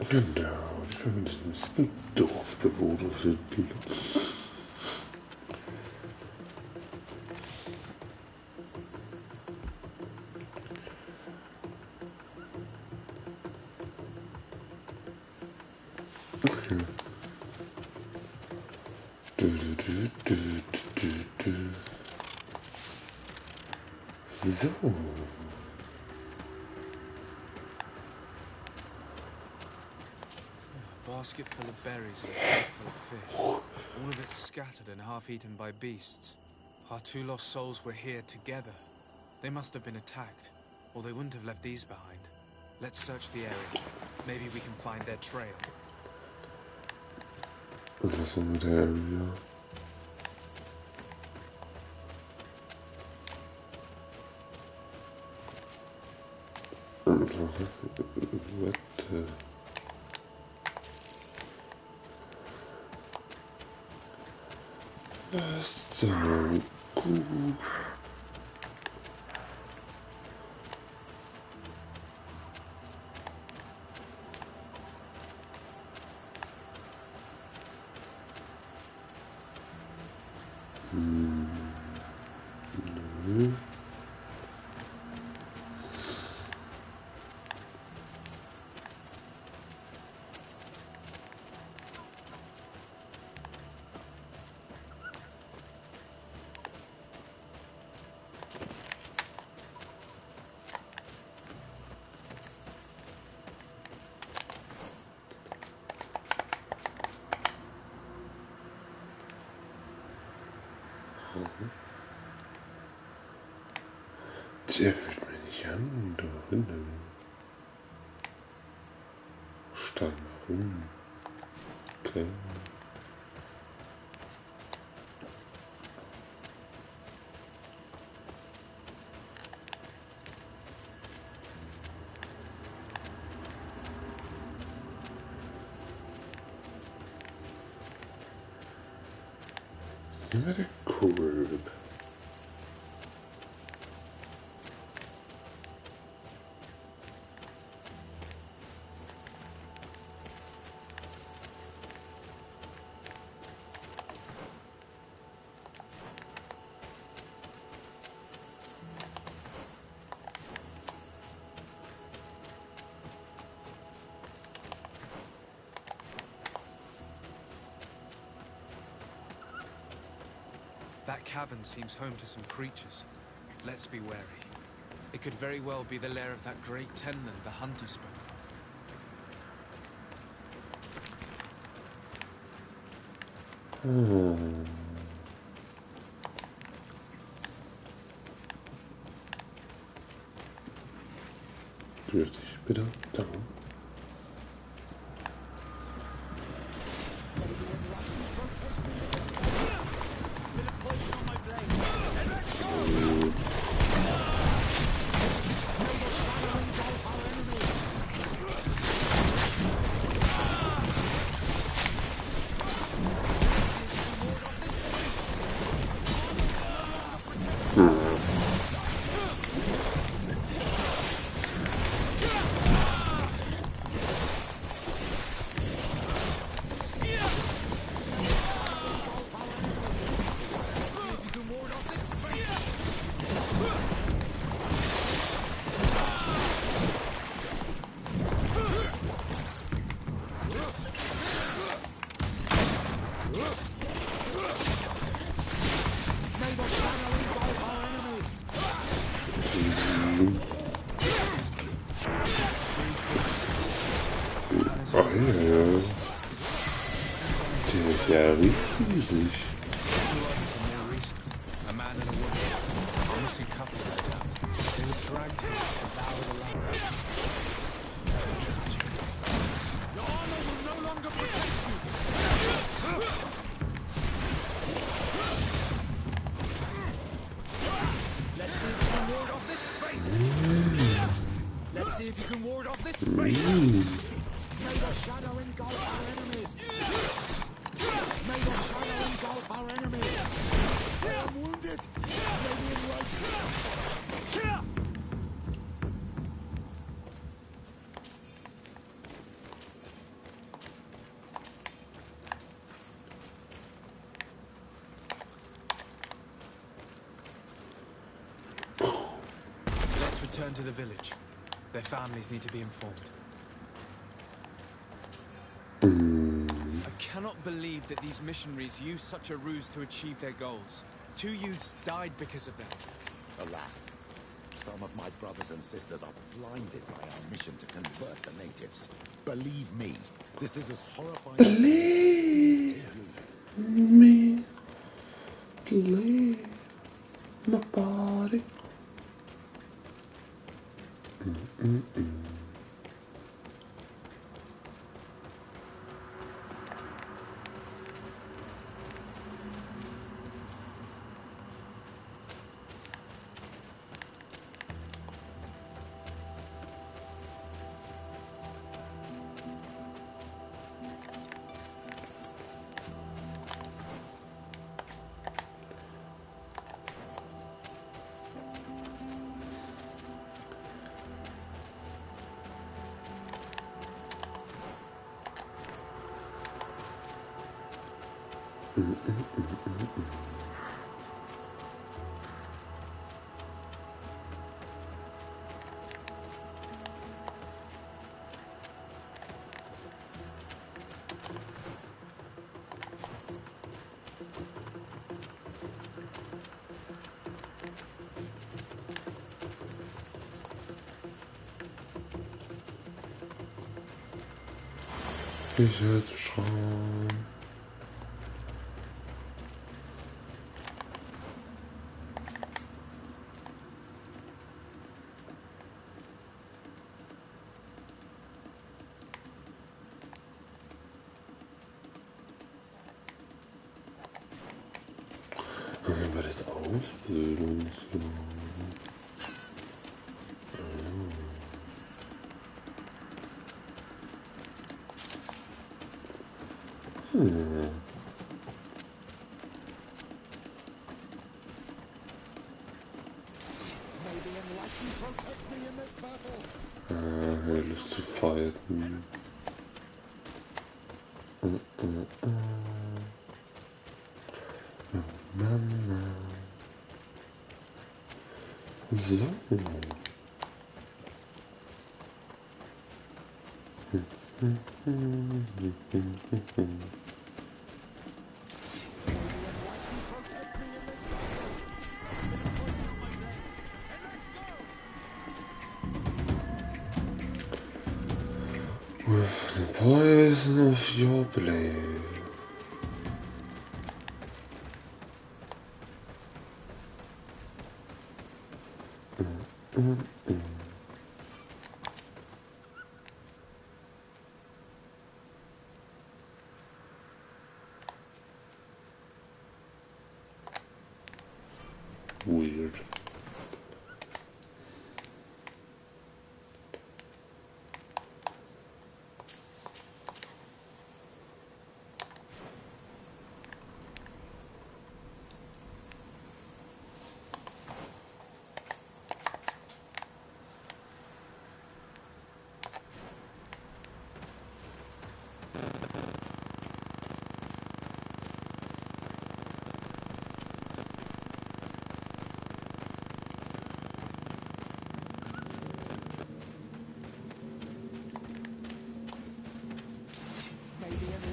Genau, die verminderten Dorfbewohner sind die. Okay. So. A basket full of berries and a trap full of fish. All of it scattered and half-eaten by beasts. Our two lost souls were here together. They must have been attacked, or they wouldn't have left these behind. Let's search the area. Maybe we can find their trail. Was ist mit der Area? What the... Was denn? Gut. Nö. Der fühlt mir nicht an, da drinnen. Stein mal rum. Okay. Immer der Korb. That cavern seems home to some creatures. Let's be wary. It could very well be the lair of that great tenman the hunter spoke of. Grüß dich, bitte. Danke. Oh ja. Der ist ja riesig. A man and a woman, a missing couple, no doubt. They were dragged here to devour the land. Tragic. Your honor will no longer protect you. Let's see if you can ward off this fate. Let's see if you can ward off this fate. May the shadow engulf our enemies! May the shadow engulf our enemies! I am wounded! Radiant right! Let's return to the village. Their families need to be informed. I cannot believe that these missionaries used such a ruse to achieve their goals. 2 youths died because of them. Alas, some of my brothers and sisters are blinded by our mission to convert the natives. Believe me, this is as horrifying to me as it is to you. Me, leave my body. Ich werde schreien. Über das Ausbildungsjahr. Lust zu fighten. Mama. So. With the poison of your blade. Weird.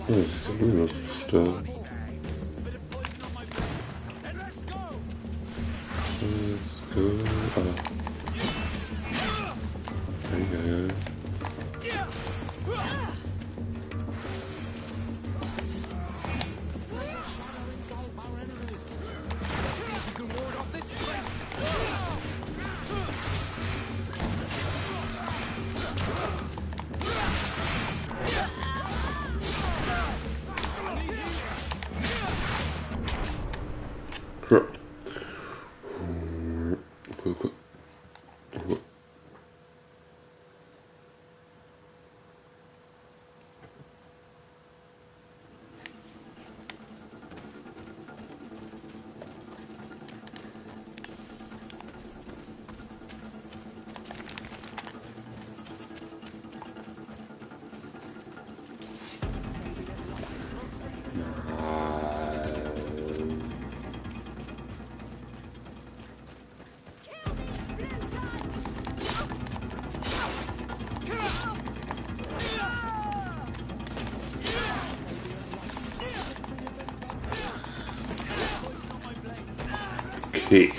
Das ist ja nur stark. Let's go. Okay. Okay.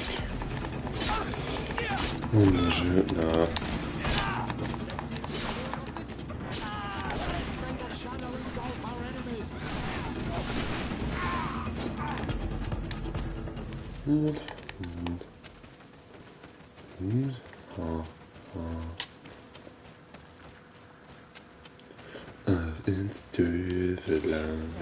Wunderschön, na. Ins Tüfelland.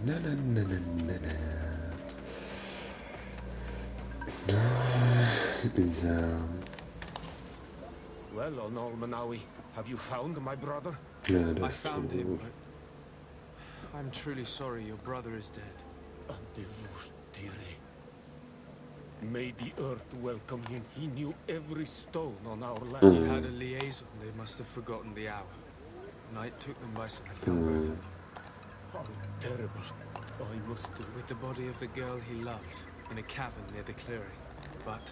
Na, na, na, na, na, na. Is, Well, Honor Manawi, have you found my brother? ja, I das found him, tot. but I'm truly sorry your brother is dead. May the earth welcome him. He knew every stone on our He land. had a liaison. They must have forgotten the hour. Night took them by surprise. I found both of them. How terrible. I must do With the body of the girl he loved in a cavern near the clearing. But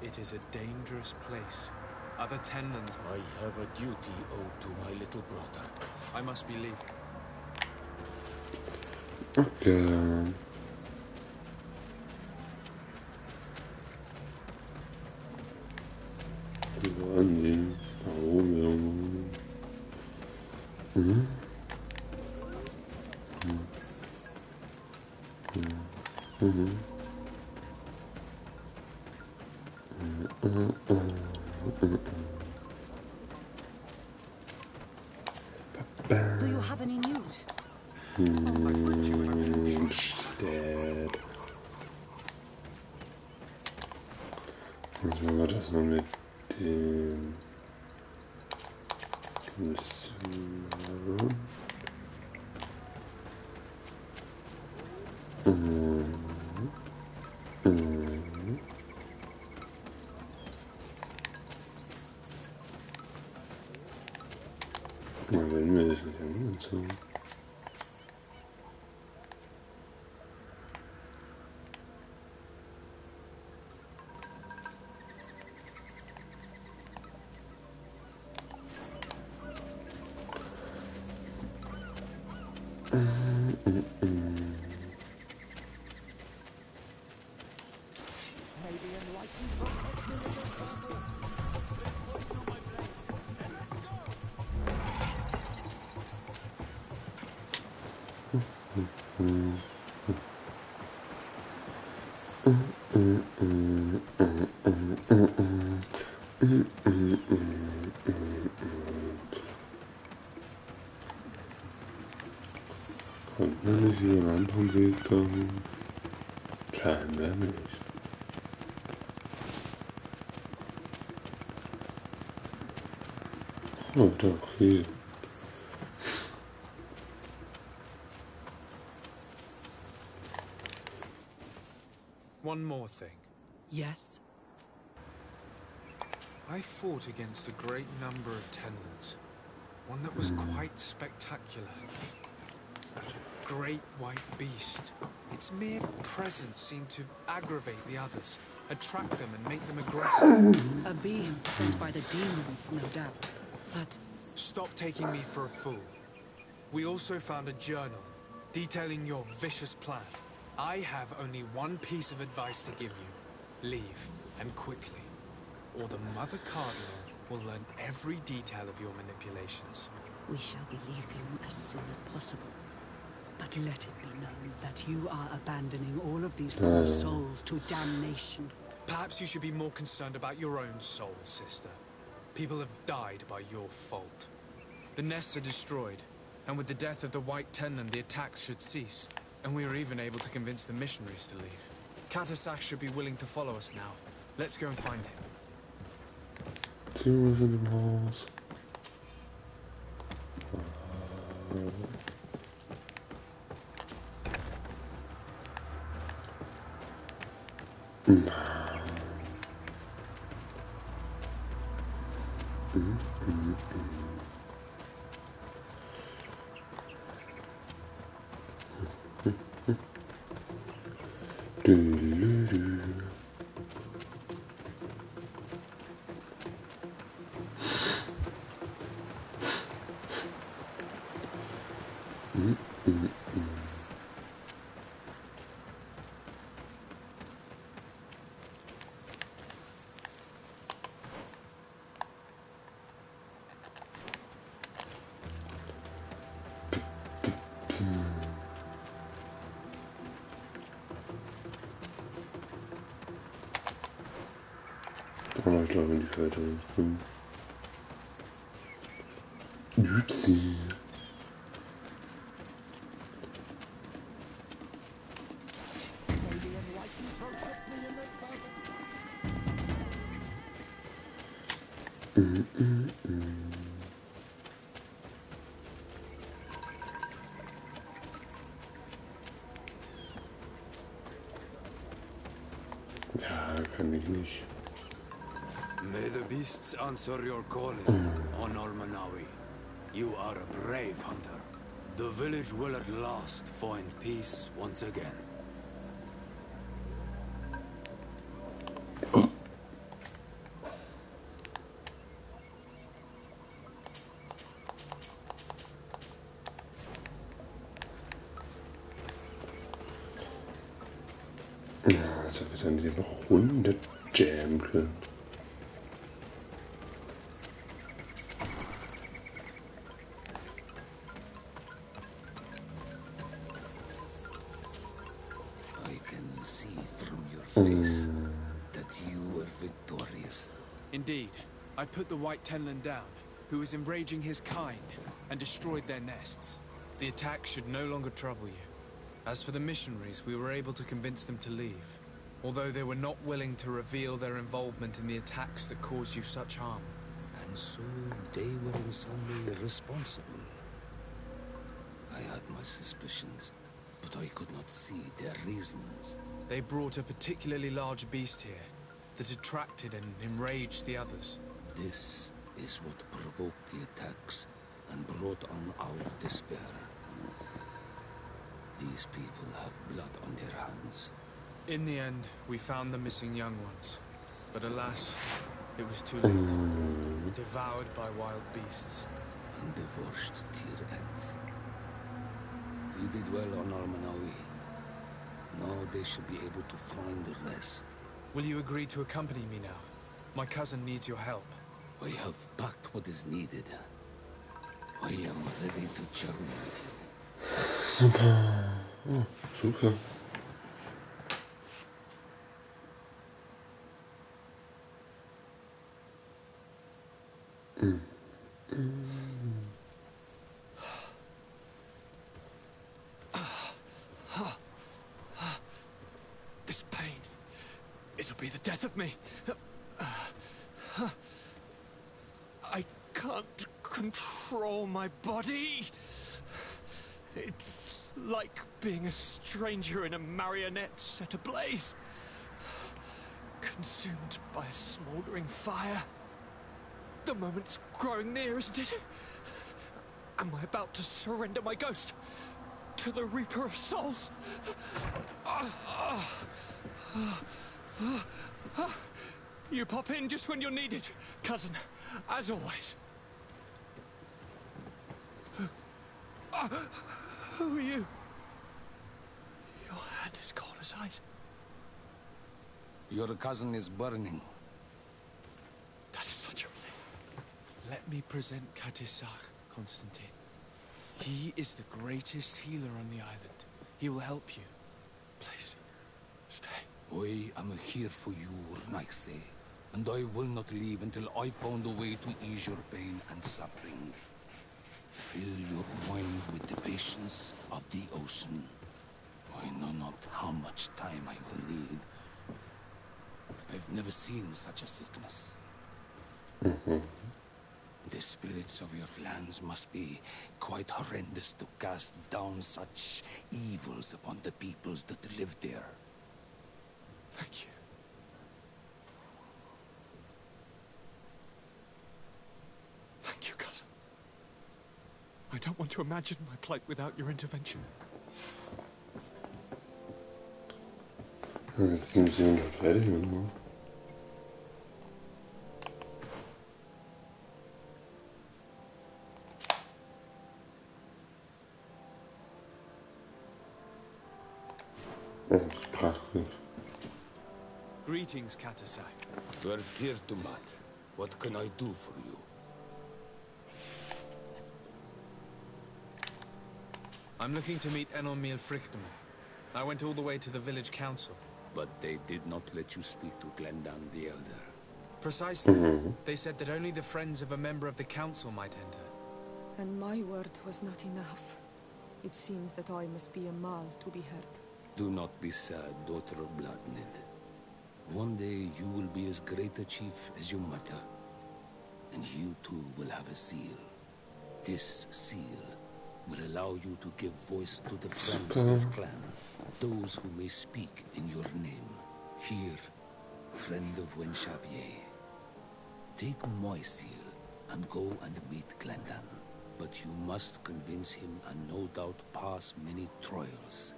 it is a dangerous place. Other tenants. I have a duty owed to my little brother. I must be leaving. Okay. Wo waren die? Da oben irgendwo. Mhm. Mhm. Do you have any news? She's dead. Was war das noch mit dem Mission? Na, wenn wir das nicht angezogen. Kommt man nicht hier ran vom Weg dahin? Scheinbar nicht. Oh, doch, hier. One more thing. Yes. I fought against a great number of tenants. One that was quite spectacular. A great white beast. Its mere presence seemed to aggravate the others, attract them and make them aggressive. A beast sent by the demons, no doubt. But Stop taking me for a fool. We also found a journal detailing your vicious plan. I have only one piece of advice to give you. Leave, and quickly. Or the Mother Cardinal will learn every detail of your manipulations. we shall believe you as soon as possible. But let it be known that you are abandoning all of these poor souls to damnation. Perhaps you should be more concerned about your own soul, sister. People have died by your fault. The nests are destroyed, and with the death of the White Tenant, the attacks should cease. And we are even able to convince the missionaries to leave. Katasak should be willing to follow us now. Let's go and find him. Two was in the walls. Aber ich glaube in die falsche Richtung. Upsi. Ja, kann ich nicht. May the beasts answer your calling, Honor Manawi. You are a brave hunter. The village will at last find peace once again. Als ob wir dann die noch runter jammen können. I can see from your face that you were victorious. Indeed. I put the White Tenlin down, who was enraging his kind, and destroyed their nests. The attack should no longer trouble you. As for the missionaries, we were able to convince them to leave, although they were not willing to reveal their involvement in the attacks that caused you such harm. And so they were in some way responsible. I had my suspicions, but I could not see their reasons. They brought a particularly large beast here that attracted and enraged the others. This is what provoked the attacks and brought on our despair. These people have blood on their hands. In the end, we found the missing young ones. But alas, it was too late. Devoured by wild beasts. And divorced to your ends. You did well on Almanawi. Now they should be able to find the rest. Will you agree to accompany me now? My cousin needs your help. I have packed what is needed. I am ready to journey with you. Super. Oh, super. This pain, it'll be the death of me. I can't control my body. It's like being a stranger in a marionette set ablaze. Consumed by a smoldering fire. The moment's growing near, isn't it? Am I about to surrender my ghost to the Reaper of Souls? You pop in just when you're needed, cousin, as always. Who are you? Your hand is cold as ice. Your cousin is burning. That is such a relief. Let me present Katisach, Constantine. He is the greatest healer on the island. He will help you. Please, stay. I am here for you, Naise, and I will not leave until I found a way to ease your pain and suffering. Fill your mind with the patience of the ocean. I know not how much time I will need. I've never seen such a sickness. The spirits of your lands must be quite horrendous to cast down such evils upon the peoples that live there. Thank you. I don't want to imagine my plight without your intervention. Jetzt sind sie schon fertig, oder? Das ist praktisch. Greetings, Katasak. Vertirtumat, what can I do for you? I'm looking to meet Enormil Frichtemo. I went all the way to the village council. But they did not let you speak to Glendan the Elder. Precisely. They said that only the friends of a member of the council might enter. And my word was not enough. It seems that I must be a Mal to be heard. Do not be sad, daughter of Bloodnid. One day you will be as great a chief as your mother. And you too will have a seal. This seal will allow you to give voice to the friends of your clan. Those who may speak in your name. Here, friend of Wenxavier. Take my seal and go and meet Glendan. But you must convince him and no doubt pass many trials.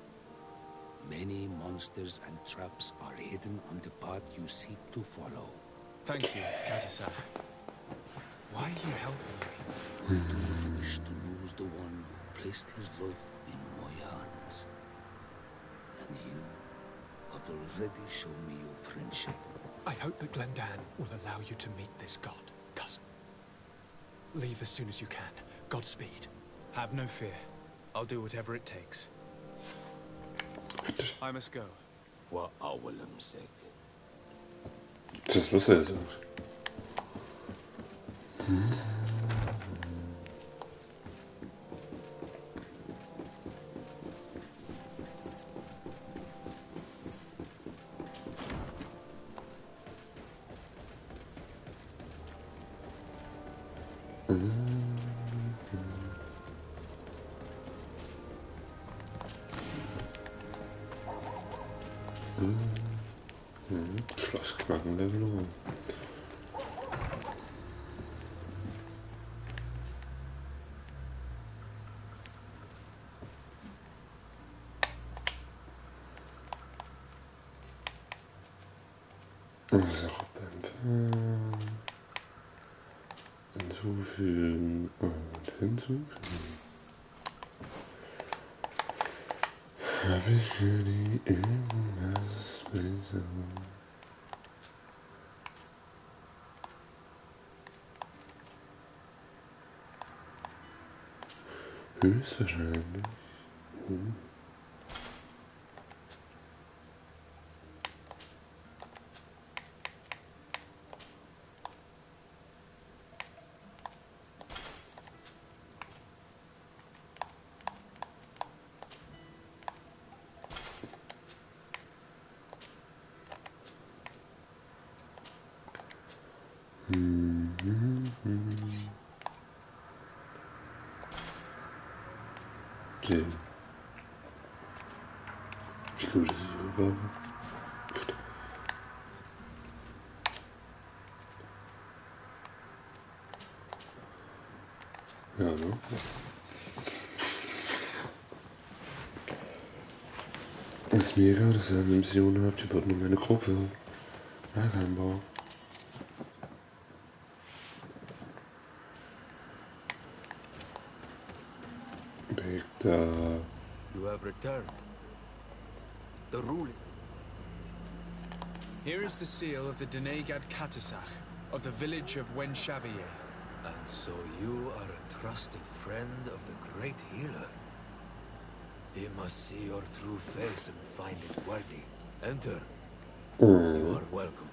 Many monsters and traps are hidden on the path you seek to follow. Thank you, Katasak. Why are you helping me? I do not wish to lose the one who placed his life in my hands. And you have already shown me your friendship. I hope that Glendan will allow you to meet this god, cousin. Leave as soon as you can. Godspeed. Have no fear. I'll do whatever it takes. I must go. Wa awalam seg. Das ist was er sagt. Schlossknacken Level 1. Sache beim hinzufügen und hinzufügen. Habe ich für die irgendwas besser? Höchstwahrscheinlich. Okay. Wie gut ist die Übergabe? Ja, ne? Ist mir egal, dass ihr eine Mission habt, ihr wollt nur meine Gruppe. Ja, kein Bau. You have returned. The rule is... Here is the seal of the Denegad Katasach of the village of Wenxavier. And so you are a trusted friend of the great healer. He must see your true face and find it worthy. Enter. You are welcome.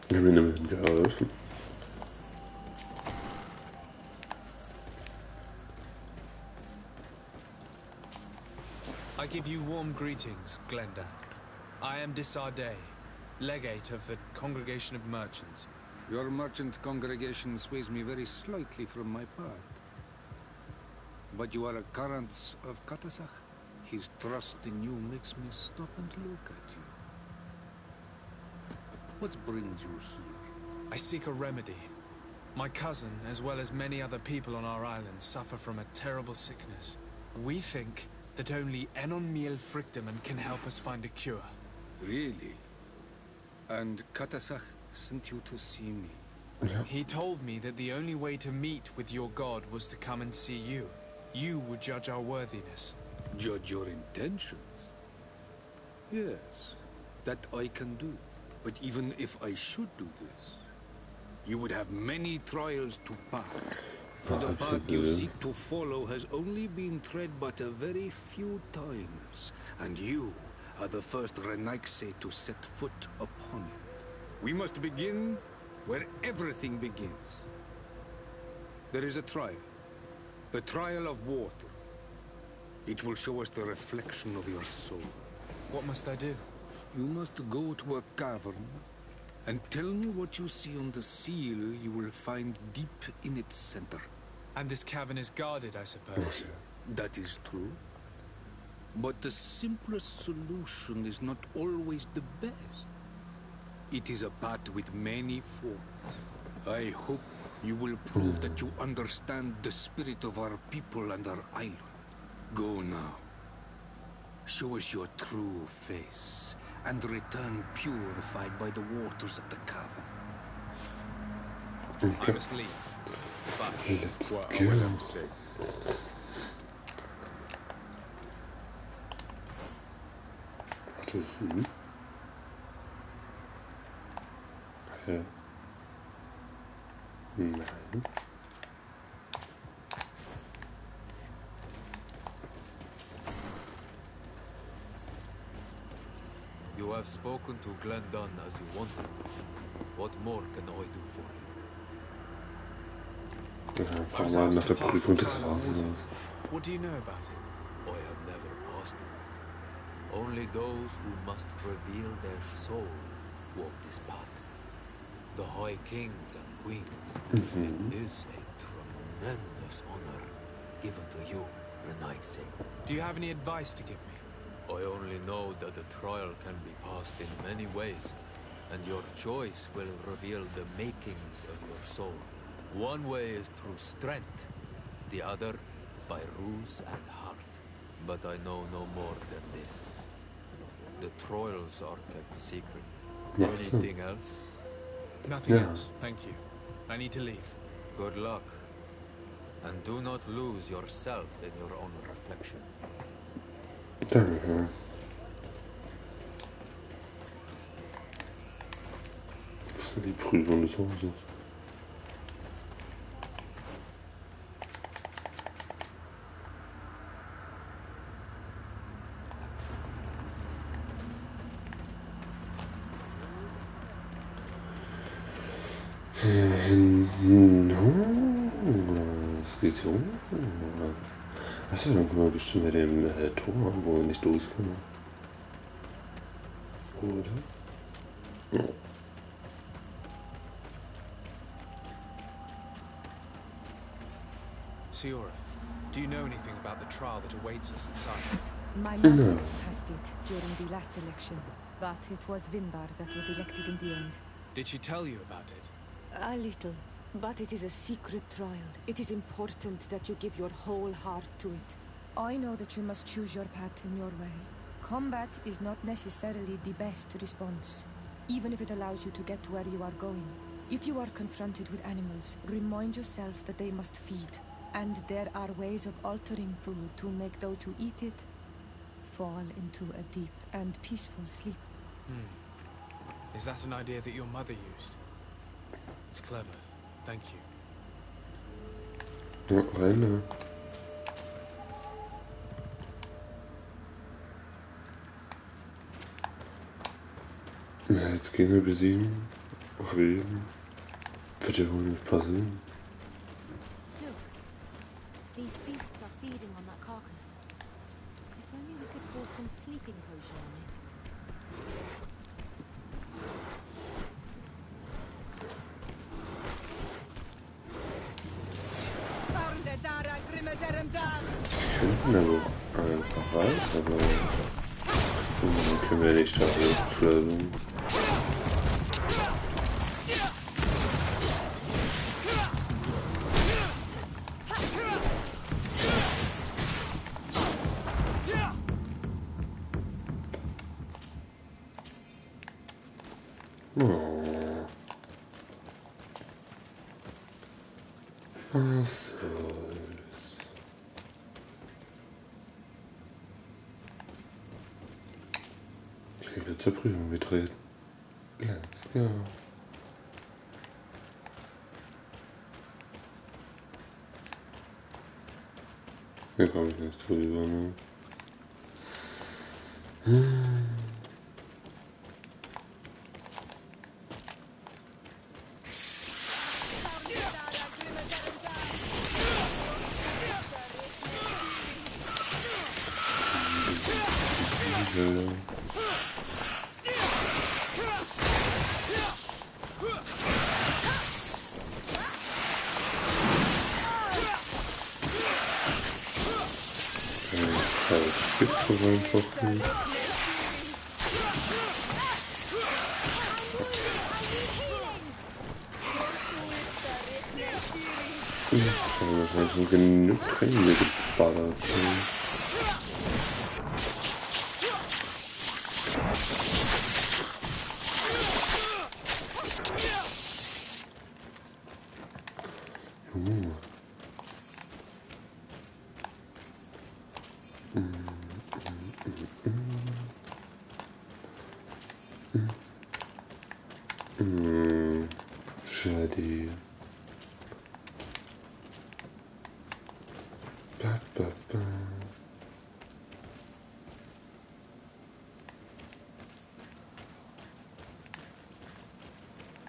Ich habe Ihnen geholfen. I give you warm greetings, Glenda. I am Disarday, legate of the Congregation of Merchants. Your merchant congregation sways me very slightly from my path. But you are a current of Katasach. His trust in you makes me stop and look at you. What brings you here? I seek a remedy. My cousin, as well as many other people on our island, suffer from a terrible sickness. We think that only Enon Miel Frictamen can help us find a cure. Really? And Katasach sent you to see me? He told me that the only way to meet with your god was to come and see you. You would judge our worthiness. Judge your intentions? Yes, that I can do. But even if I should do this, you would have many trials to pass. For the path you seek to follow has only been tread but a very few times, and you are the first Renaigse to set foot upon it. We must begin where everything begins. There is a trial. The trial of water. It will show us the reflection of your soul. What must I do? You must go to a cavern and tell me what you see on the seal you will find deep in its center. And this cavern is guarded, I suppose. That is true. But the simplest solution is not always the best. It is a path with many forms. I hope you will prove that you understand the spirit of our people and our island. Go now. Show us your true face, and return purified by the waters of the cavern. I must leave. But Let's What go. I will say. What is he? Nein. You have spoken to Glendon as you wanted. What more can I do for you? Ja, I fahr was mal asked nach to der pass Prüfung the des trial of Rasens water. aus. What do you know about it? I have never passed it. Only those who must reveal their soul walk this path. The High Kings and Queens. It is a tremendous honor given to you, Renaigse. Do you have any advice to give me? I only know that the trial can be passed in many ways, and your choice will reveal the makings of your soul. One way is through strength, the other by ruse and heart. But I know no more than this. The trials are kept secret. Anything else? Nothing Yeah. else, thank you. I need to leave. Good luck. And do not lose yourself in your own reflection. Danke. Was ist denn die Prüfung des Hauses? Es geht so. Achso, dann können wir bestimmt mit dem Tor, wo wir nicht durchkommen. Oder? Ja. Siora, do you know anything about the trial that awaits us inside? My mother No. passed it during the last election, but it was Vindar that was elected in the end. Did she tell you about it? A little, but it is a secret trial. It is important that you give your whole heart to it. I know that you must choose your path in your way. Combat is not necessarily the best response, even if it allows you to get to where you are going. If you are confronted with animals, remind yourself that they must feed, and there are ways of altering food to make those who eat it fall into a deep and peaceful sleep. Is that an idea that your mother used? It's clever. Thank you. Ja, rein da. Ja, jetzt gehen wir besiegen. Reden. Wird ja wohl nicht passieren. Look, these beasts are feeding on that carcass. If only we could pour some sleeping potion on it. Hinten aber einfach rein, aber dann können wir nicht da hochfliegen. Was soll's. Ich will zur Prüfung betreten. Let's go. Hier komme ich nicht drüber, ne? Reinpacken. Ich habe wahrscheinlich schon genug reingeballert. Schade.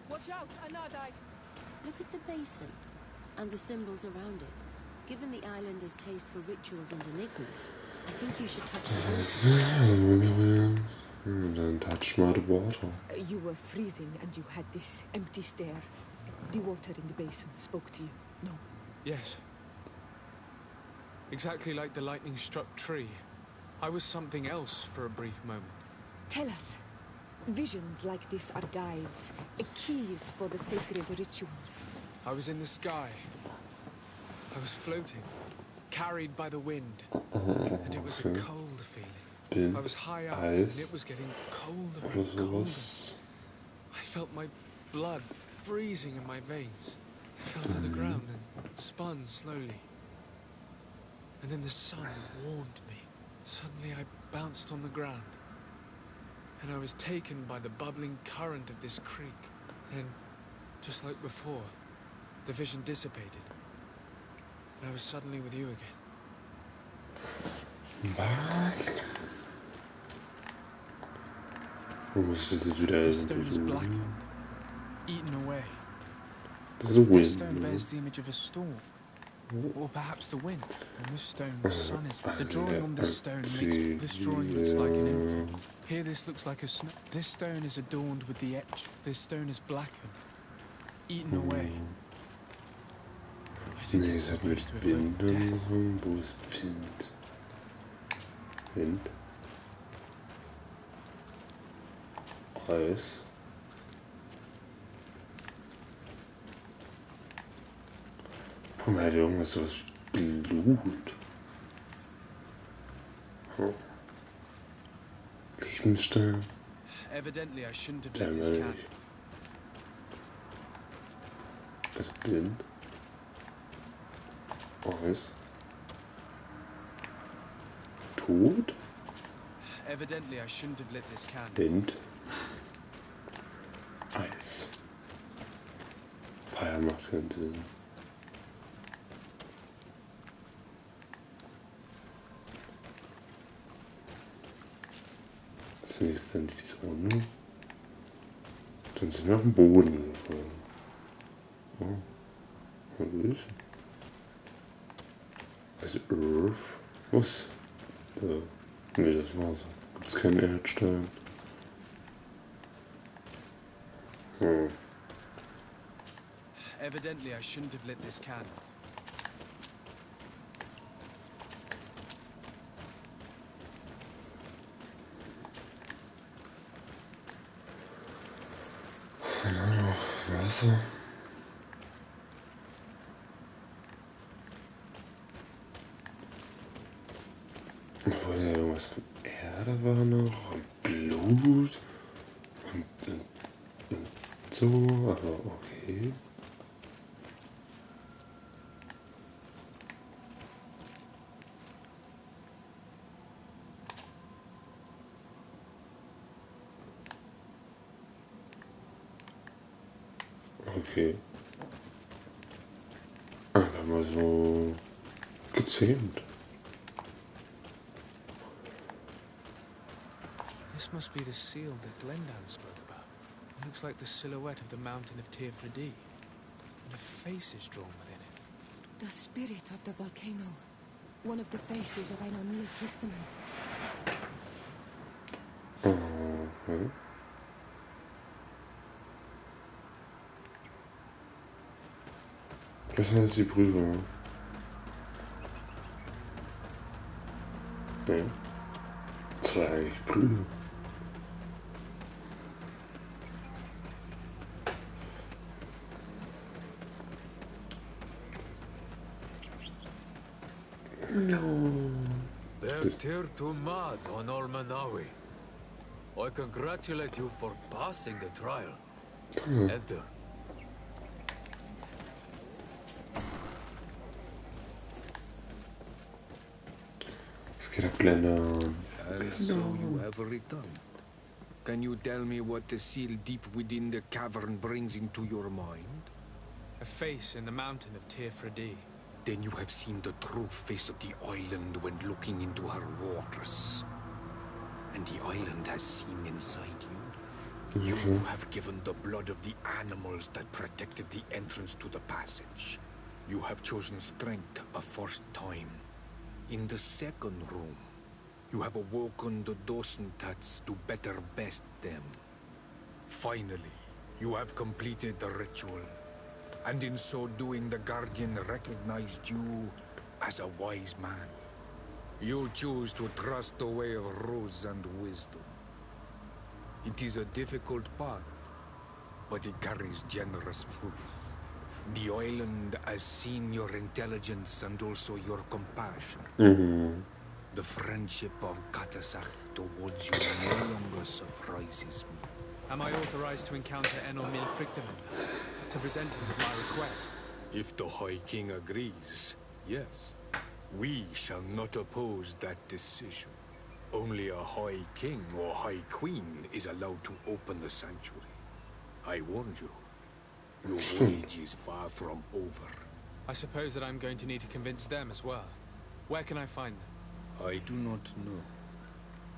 Watch out, Anadai! Look at the basin and the symbols around it. Given the islander's taste for rituals and enigmas, I think you should touch the water. Then touch my water. You were freezing and you had this empty stare. The water in the basin spoke to you, no? Yes. Exactly like the lightning-struck tree. I was something else for a brief moment. Tell us. Visions like this are guides, keys for the sacred rituals. I was in the sky. I was floating, carried by the wind. And it was a cold feeling. I was high up and it was getting colder and colder. I felt my blood freezing in my veins. I fell to the ground and spun slowly. And then the sun warmed me. Suddenly I bounced on the ground. And I was taken by the bubbling current of this creek. Then, just like before, the vision dissipated. And I was suddenly with you again. Was? Wo musste sie wieder The stone is blackened, eaten away. There's a wind. This stone bears the image of a storm. Or perhaps the wind. On this stone, the sun is... The drawing on this stone makes... This drawing looks like an infant. Here, this looks like a snow. This stone is adorned with the etch. This stone is blackened, eaten away. I think Nee, it's es hat supposed to mit evoke Wind death. angefangen. Wo ist Wind? Wind? Eis? Guck mal, irgendwas so was Blut. Oh. Lebensstein? Evidently, I shouldn't have Ja, lit this nein. candle. Also blind. Eis. Tod? Evidently, I shouldn't have lit this candle. Wind. Eis. Feuer macht keinen Sinn. Das nächste dann die Sonne. Dann sind wir auf den Boden gefallen. Oh. Was ist? Also Earth? Was? Nee, das war's. Gibt's keinen Erdstein? Hm. Evidently, I shouldn't have lit this candle. Wasser. Obwohl ja irgendwas von Erde war noch und Blut und so, aber okay. Okay. Einfach mal so gezähmt. This must be the seal that Glendan spoke about. It looks like the silhouette of the mountain of Tirfredi. And a face is drawn within it. The spirit of the volcano. One of the faces of Einar Mýrflyktimann. Okay. Das ist jetzt die Prüfung. Okay. Das war eigentlich Prüfung. Bertir to mad on Olmanawi. I congratulate you for passing the trial. Enter. Was geht ab, Glendan? And so you have returned. Can you tell me what the seal deep within the cavern brings into your mind? A face in the mountain of Tirfredi. Then you have seen the true face of the island when looking into her waters. And the island has seen inside you. You have given the blood of the animals that protected the entrance to the passage. You have chosen strength a first time. In the second room, you have awoken the Dosentats to better best them. Finally, you have completed the ritual. And in so doing, the Guardian recognized you as a wise man. You choose to trust the way of ruse and wisdom. It is a difficult path, but it carries generous fruit. The island has seen your intelligence and also your compassion. The friendship of Katasach towards you no longer surprises me. Am I authorized to encounter Einar Mýrflyktimann? To present him with my request? If the High King agrees, yes. We shall not oppose that decision. Only a High King or High Queen is allowed to open the sanctuary. I warned you. Your voyage is far from over. I suppose that I'm going to need to convince them as well. Where can I find them? I do not know.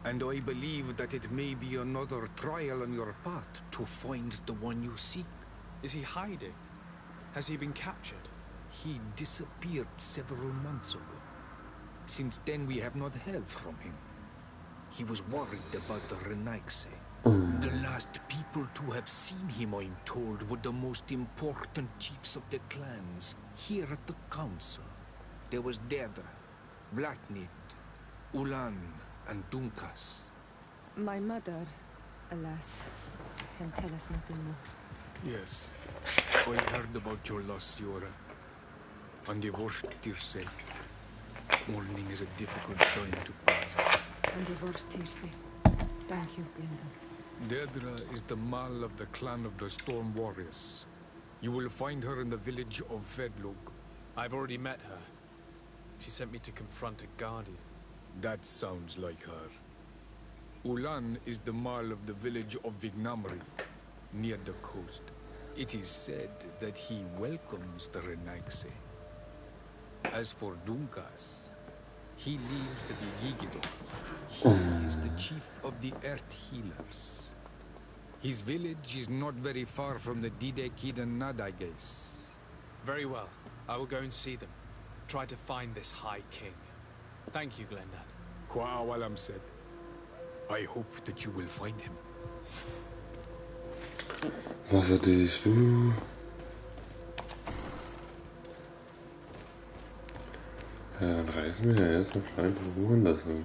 And I believe that it may be another trial on your path to find the one you seek. Is he hiding? Has he been captured? He disappeared several months ago. Since then we have not heard from him. He was worried about the Renaigse. The last people to have seen him, I'm told, were the most important chiefs of the clans here at the council. There was Deirdre, Blatnid, Ulan, and Dunkas. My mother, alas, can tell us nothing more. Yes, I heard about your loss, Yora. And the worst, Tirse. Mourning is a difficult time to pass. And divorce Tirse. Thank you, Glendan. Deirdre is the Mal of the clan of the Storm Warriors. You will find her in the village of Vedlog. I've already met her. She sent me to confront a guardian. That sounds like her. Ulan is the Mal of the village of Vignamri, near the coast. It is said that he welcomes the Renaigse. As for Dunkas, he leads the Vigigido. He is the chief of the Earth Healers. His village is not very far from the Didekid and Nadages. Very well. I will go and see them. Try to find this High King. Thank you, Glendan. Qua Walam said, I hope that you will find him. Was hattest du? Ja, dann reisen wir ja erstmal klein woanders hin.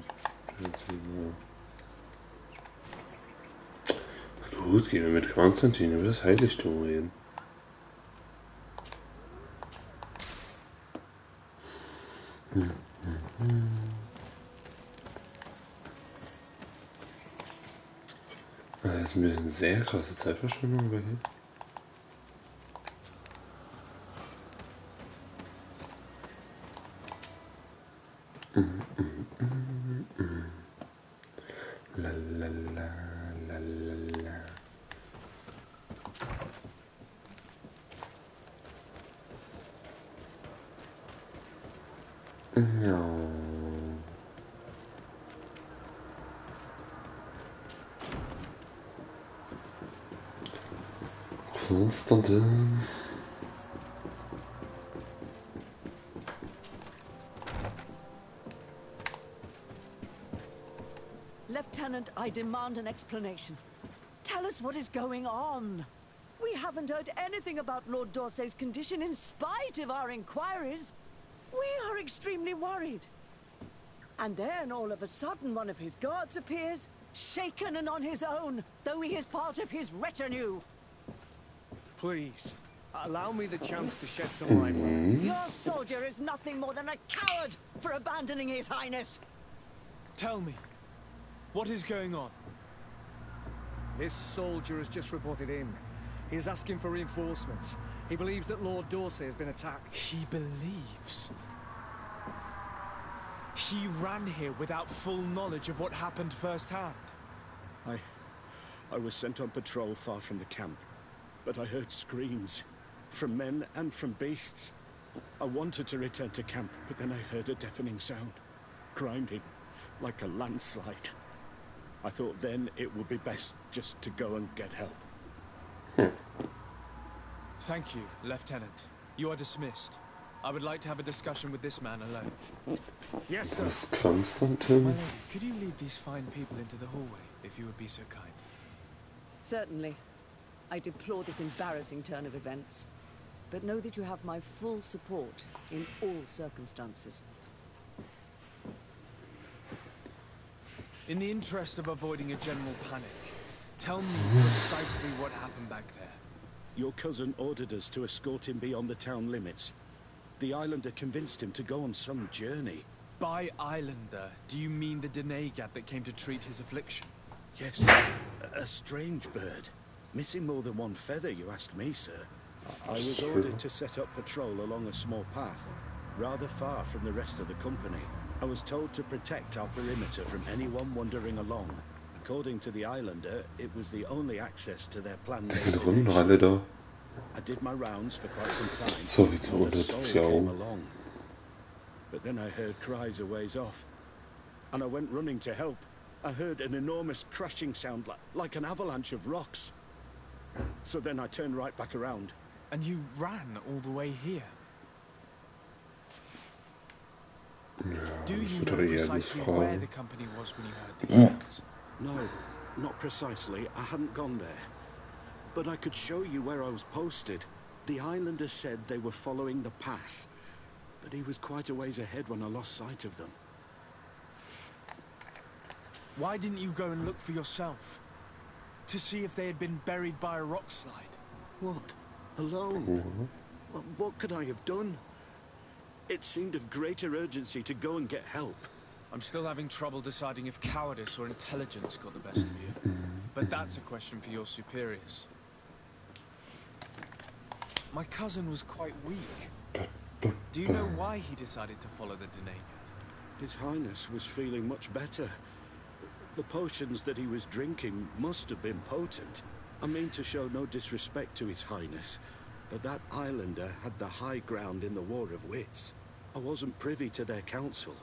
Gut, gehen wir mit Konstantin über das Heiligtum reden. Das ist ein bisschen sehr krasse Zeitverschwendung, aber hier. Ja. Konstantin. Lieutenant, I demand an explanation. Tell us what is going on. We haven't heard anything about Lord D'Orsay's condition in spite of our inquiries. We are extremely worried. And then all of a sudden one of his guards appears, shaken and on his own, though he is part of his retinue. Please, allow me the chance to shed some light on it. Your soldier is nothing more than a coward for abandoning his highness. Tell me, what is going on? This soldier has just reported in. He is asking for reinforcements. He believes that Lord D'Orsay has been attacked. He believes? He ran here without full knowledge of what happened firsthand. I was sent on patrol far from the camp, but I heard screams from men and from beasts. I wanted to return to camp, but then I heard a deafening sound, grinding like a landslide. I thought then it would be best just to go and get help. Thank you, Lieutenant. You are dismissed. I would like to have a discussion with this man alone. Yes, sir. Was Konstantin? My lady, could you lead these fine people into the hallway, if you would be so kind? Certainly. I deplore this embarrassing turn of events. But know that you have my full support in all circumstances. In the interest of avoiding a general panic, tell me precisely what happened back there. Your cousin ordered us to escort him beyond the town limits. The islander convinced him to go on some journey. By islander, do you mean the Denegad that came to treat his affliction? Yes, a strange bird. Missing more than one feather, you ask me, sir. I was ordered to set up patrol along a small path, rather far from the rest of the company. I was told to protect our perimeter from anyone wandering along. According to the islander, it was the only access to their planned destination. I did my rounds for quite some time. Not a soul came along. But then I heard cries a ways off, and I went running to help. I heard an enormous crashing sound like an avalanche of rocks. So then I turned right back around. And you ran all the way here? Do you know precisely where the company was when you heard these sounds? No, not precisely. I hadn't gone there. But I could show you where I was posted. The islander said they were following the path, but he was quite a ways ahead when I lost sight of them. Why didn't you go and look for yourself? To see if they had been buried by a rock slide? What? Alone? What could I have done? It seemed of greater urgency to go and get help. I'm still having trouble deciding if cowardice or intelligence got the best of you. But that's a question for your superiors. My cousin was quite weak. Do you know why he decided to follow the Denegad? His Highness was feeling much better. The potions that he was drinking must have been potent. I mean to show no disrespect to His Highness, but that islander had the high ground in the War of Wits. I wasn't privy to their counsel.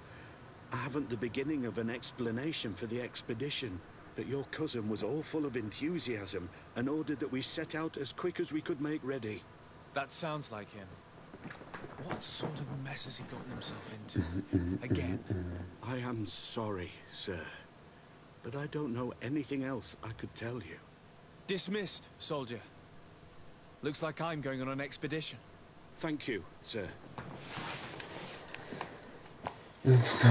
I haven't the beginning of an explanation for the expedition, but your cousin was all full of enthusiasm and ordered that we set out as quick as we could make ready. That sounds like him. What sort of mess has he gotten himself into? Again? I am sorry, sir, but I don't know anything else I could tell you. Dismissed, soldier. Looks like I'm going on an expedition. Thank you, sir. Let's go.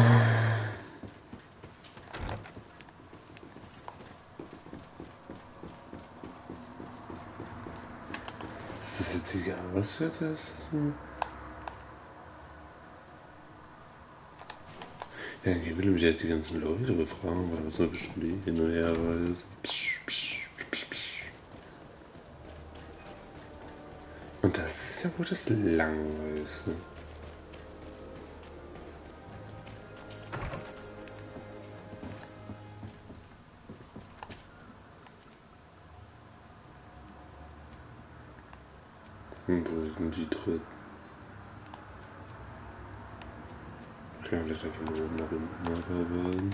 Ist das jetzt egal, was jetzt ist? Ja, ich will mich jetzt die ganzen Leute befragen, weil das so bestimmt die hin und her reisen. Und das ist ja wohl das Langweiligste. Wo sind die drin? Okay, vielleicht einfach nur nach unten.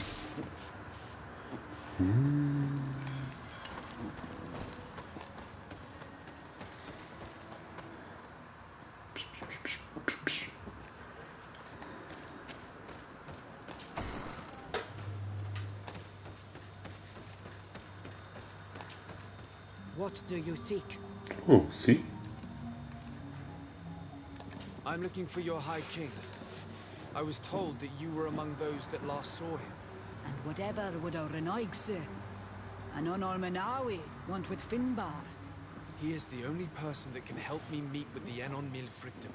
What do you seek? Oh, see? I'm looking for your High King. I was told that you were among those that last saw him. And whatever would our Renaigse, an Onormenawi, want with Finbar? He is the only person that can help me meet with the Enon Milfrictum.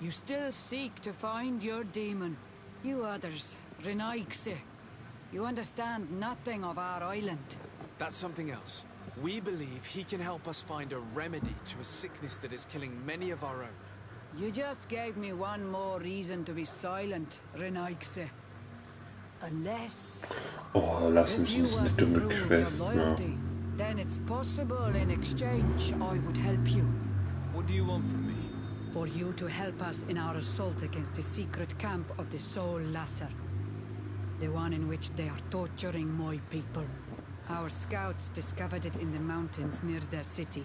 You still seek to find your demon. You others, Renaigse, you understand nothing of our island. That's something else. We believe he can help us find a remedy to a sickness that is killing many of our own. You just gave me one more reason to be silent, Renaigse. Unless... Oh, lass if mich you in so were eine to dumme prove Quest, your ne? loyalty, then it's possible in exchange I would help you. What do you want from me? For you to help us in our assault against the secret camp of the Soul Lasser. The one in which they are torturing my people. Our scouts discovered it in the mountains near their city.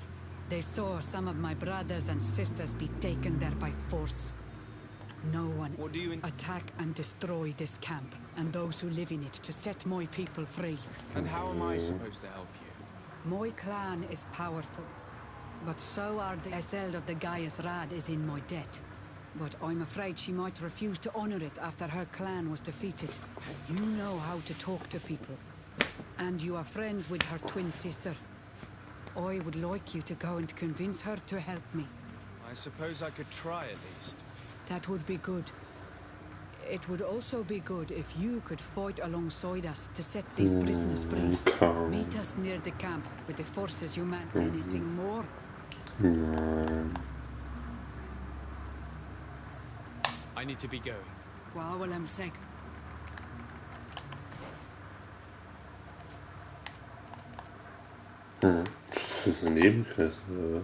They saw some of my brothers and sisters be taken there by force. No one What do you attack and destroy this camp, and those who live in it to set my people free. And how am I supposed to help you? My clan is powerful, but so are the Eseld of the Gaius Rad is in my debt. But I'm afraid she might refuse to honor it after her clan was defeated. You know how to talk to people. And you are friends with her twin sister. I would like you to go and convince her to help me. I suppose I could try at least. That would be good. It would also be good if you could fight alongside us to set these prisoners free. Meet us near the camp with the forces you man. Anything more? I need to be going. Wow, well, I'm sick. Das ist eine Nebenquest, oder?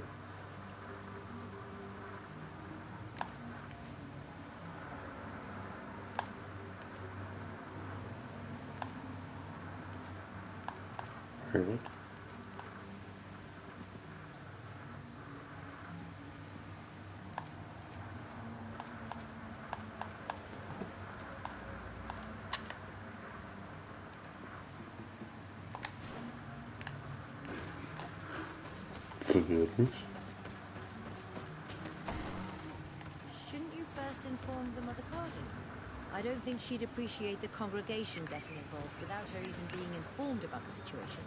Okay, gut. Verwirrt mich. Shouldn't you first inform the Mother Cardinal? I don't think she'd appreciate the congregation getting involved without her even being informed about the situation.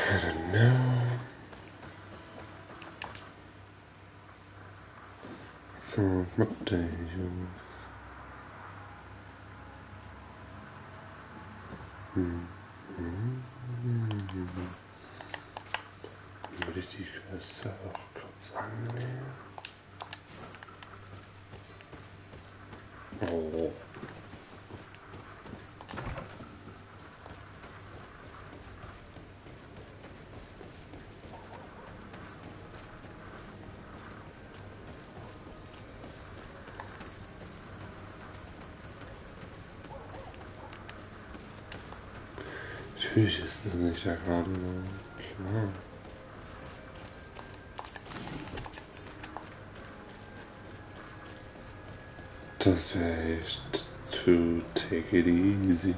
I don't know. So, Materials. Würde ich die Quest auch kurz annehmen? Oh. Natürlich ist das nicht ja gerade klar. Das wäre echt to take it easy.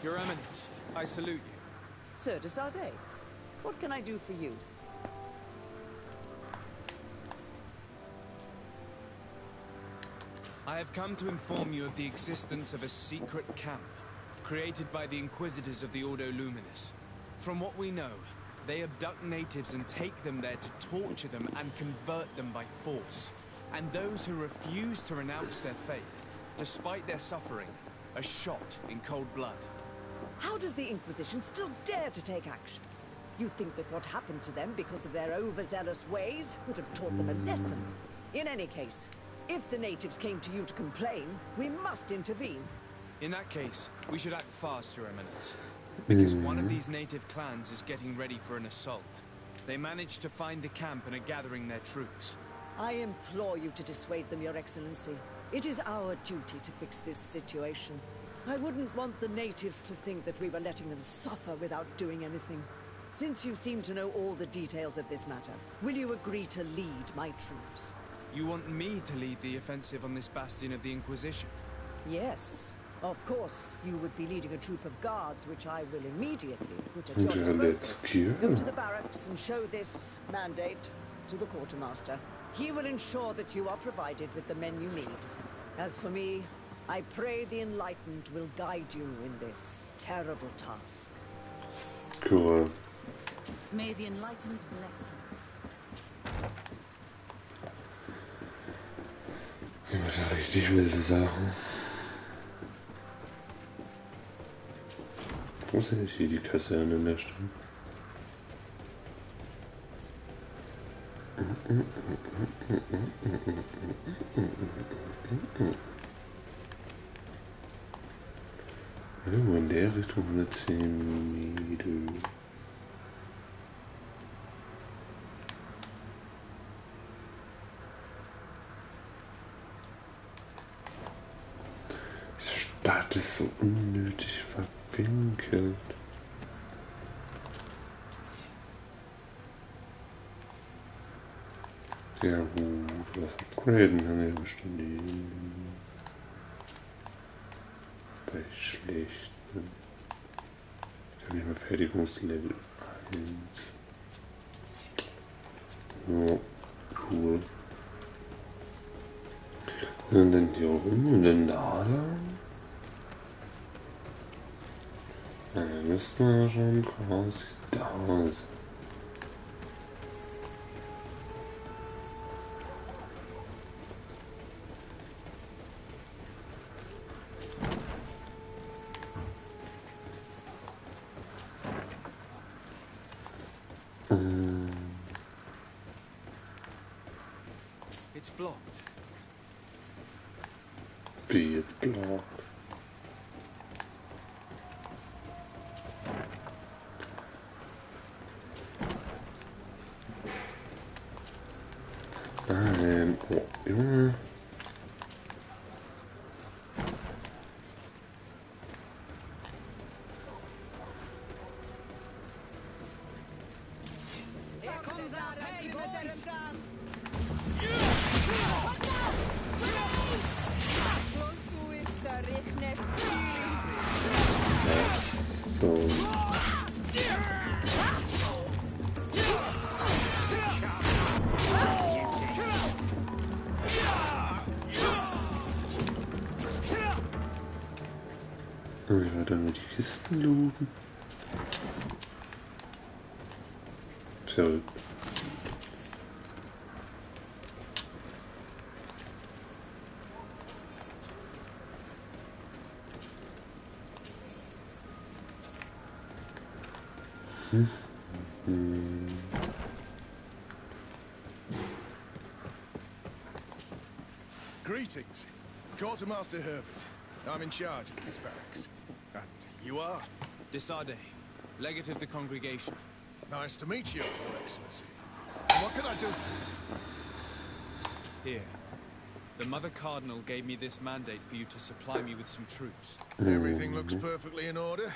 Your Eminence, I salute you. Sir de Sardet, what can I do for you? I have come to inform you of the existence of a secret camp created by the Inquisitors of the Ordo Luminis. From what we know, they abduct natives and take them there to torture them and convert them by force. And those who refuse to renounce their faith, despite their suffering, are shot in cold blood. How does the Inquisition still dare to take action? You'd think that what happened to them because of their overzealous ways would have taught them a lesson. In any case, if the natives came to you to complain, we must intervene. In that case, we should act fast, Your Eminence. Because one of these native clans is getting ready for an assault. They managed to find the camp and are gathering their troops. I implore you to dissuade them, Your Excellency. It is our duty to fix this situation. I wouldn't want the natives to think that we were letting them suffer without doing anything. Since you seem to know all the details of this matter, will you agree to lead my troops? You want me to lead the offensive on this bastion of the Inquisition? Yes. Of course, you would be leading a troop of guards, which I will immediately put at your disposal. Go to the barracks and show this mandate to the quartermaster. He will ensure that you are provided with the men you need. As for me, I pray the Enlightened will guide you in this terrible task. Cool. May the Enlightened bless you. Immer da richtig wilde Sachen. Wo ist denn hier die Kaserne in der Stadt? Irgendwo in der Richtung 110 Meter. Die Stadt ist so unnötig verwinkelt. Sehr gut, was upgraden haben wir bestimmt die. Bei schlechten. Ich habe nicht mehr Fertigungslevel 1. Ja, cool. Sind denn die auch rum und dann da lang? Dann müssten wir schon quasi da sein. It's blocked. Wie jetzt blocked? Nein, oh, Junge. So. Ich werde dann nur die Kisten looten. Verrückt. Greetings, Quartermaster Herbert. I'm in charge of these barracks. And you are? Desade, legate of the congregation. Nice to meet you, Your Excellency. And what can I do for you? Here. The Mother Cardinal gave me this mandate for you to supply me with some troops. Everything looks perfectly in order.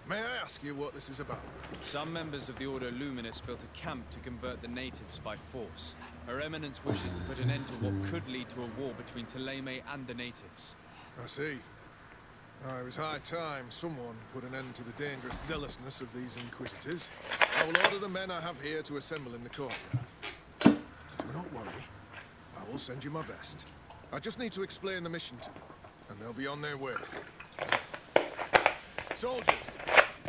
May I ask you what this is about? Some members of the Order Luminous built a camp to convert the natives by force. Her Eminence wishes to put an end to what could lead to a war between Thélème and the natives. I see. It was high time someone put an end to the dangerous zealousness of these Inquisitors. I will order the men I have here to assemble in the courtyard. Do not worry. I will send you my best. I just need to explain the mission to them, and they'll be on their way. Soldiers,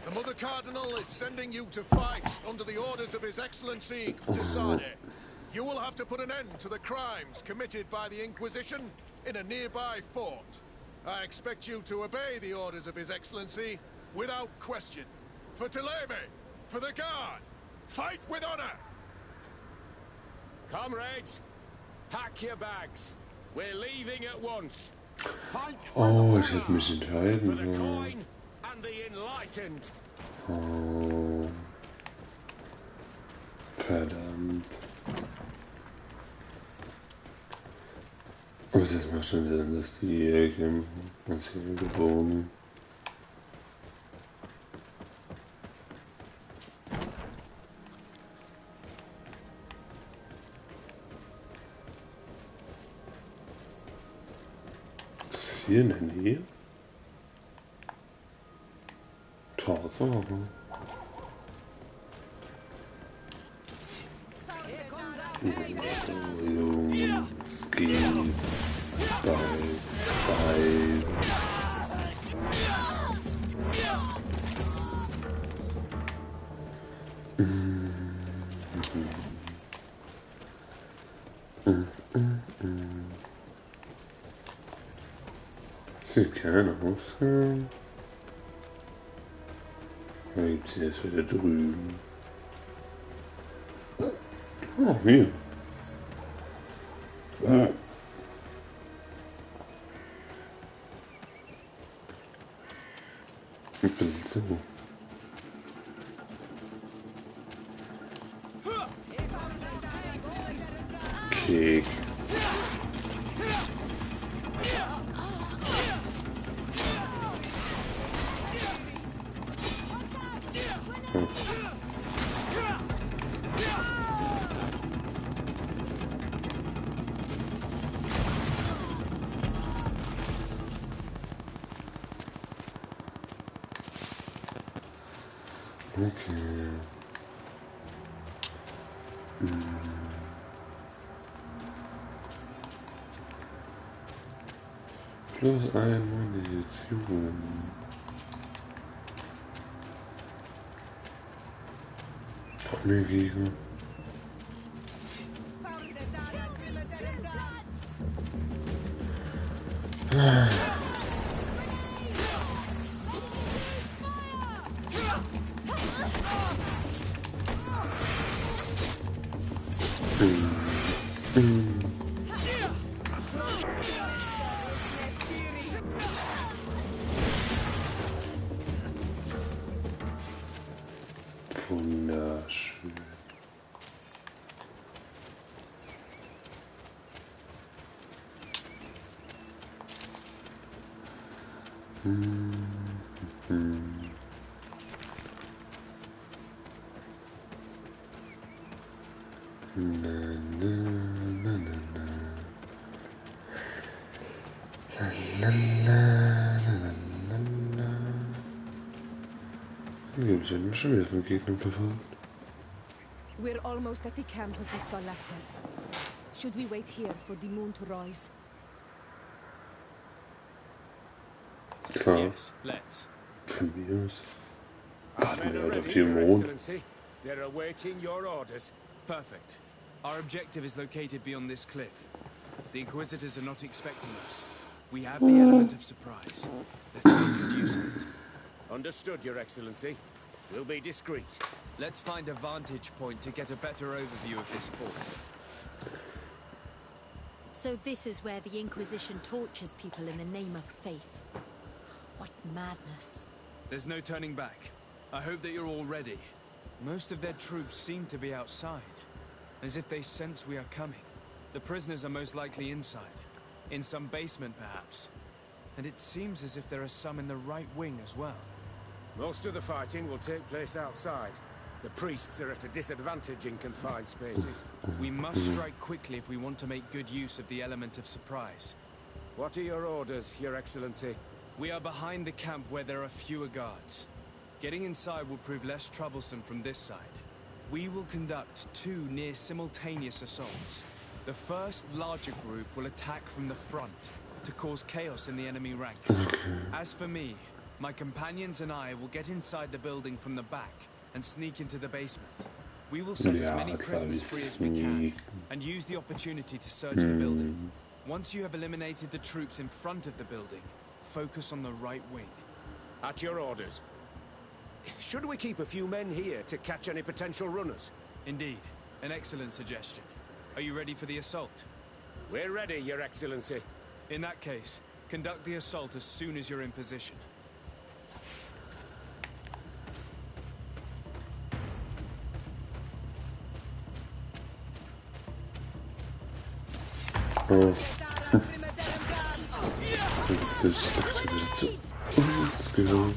the Mother Cardinal is sending you to fight under the orders of His Excellency, Desade. You will have to put an end to the crimes committed by the Inquisition in a nearby fort. I expect you to obey the orders of His Excellency without question. For Thélème, for the Guard, fight with honor! Comrades, pack your bags. We're leaving at once. Fight with Oh, ich hätte honor mich for entscheiden the sollen. coin and the enlightened. Oh. Verdammt. Aber das macht schon Sinn, dass die hier kämpfen. Das ist hier gebogen. Ist hier in der Nähe? Tatsache. Jungs, geht bei Zeit. Sieht keiner aus. Da gibt's jetzt wieder drüben. Oh, hier. Oh. Ein bisschen so. Kick. Okay. Plus eine Munition. Noch mehr Gegner. Wunderschön. Na, na, na, na, na. La, la, la, la, la, la. Hier gibt es ja schon wieder von Gegnern verfolgt. We're almost at the camp of the Solasel. Should we wait here for the moon to rise? Klar. Yes, let's. Von mir aus. Our Ach, men mir are halt auf ready, die Your Mond. Excellency. They're awaiting your orders. Perfect. Our objective is located beyond this cliff. The Inquisitors are not expecting us. We have the element of surprise. Let's make good use of it. Understood, Your Excellency. We'll be discreet. Let's find a vantage point to get a better overview of this fort. So this is where the Inquisition tortures people in the name of faith. madness. There's no turning back. I hope that you're all ready. Most of their troops seem to be outside, as if they sense we are coming. The prisoners are most likely inside, in some basement perhaps. And it seems as if there are some in the right wing as well. Most of the fighting will take place outside. The priests are at a disadvantage in confined spaces. We must strike quickly if we want to make good use of the element of surprise. What are your orders, Your Excellency? We are behind the camp where there are fewer guards. Getting inside will prove less troublesome from this side. We will conduct 2 near-simultaneous assaults. The first larger group will attack from the front to cause chaos in the enemy ranks. As for me, my companions and I will get inside the building from the back and sneak into the basement. We will set as many prisoners free as we can and use the opportunity to search the building. Once you have eliminated the troops in front of the building, focus on the right wing. At your orders. Should we keep a few men here to catch any potential runners? Indeed. An excellent suggestion. Are you ready for the assault? We're ready, Your Excellency. In that case, conduct the assault as soon as you're in position. Oh. This activated. Let's go.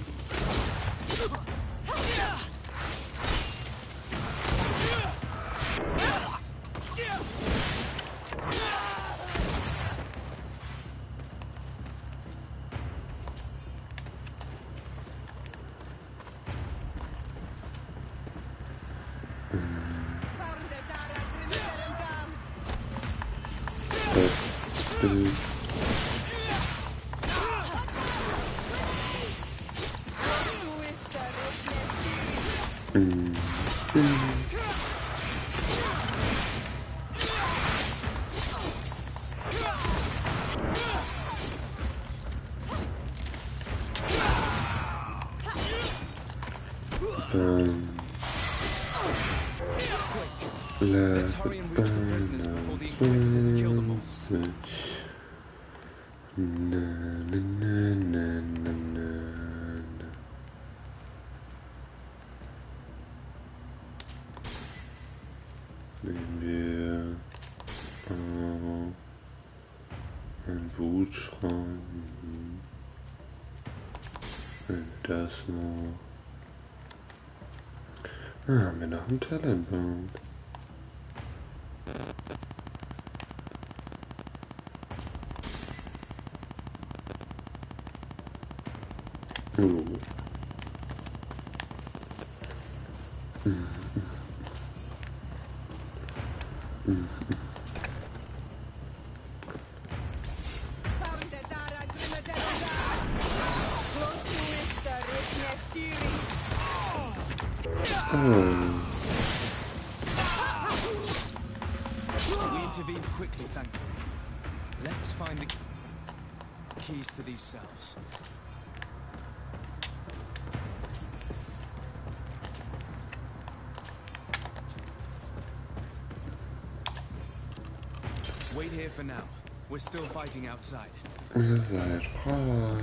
Let's hurry and reach the prisoners before the Inquisitors kill them all. Nehmen wir einen Wutschrank. Das noch. Haben wir noch einen Talentbaum. We intervened quickly, thankfully. Let's find the keys to these cells. Wait here for now. We're still fighting outside. Ihr seid frei.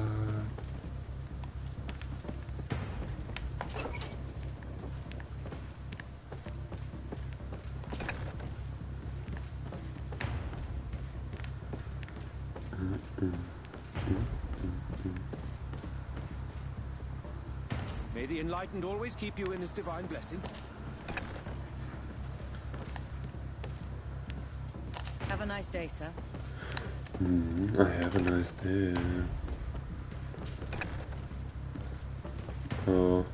May the Enlightened always keep you in his divine blessing. Have a nice day, sir. I have a nice day. Oh.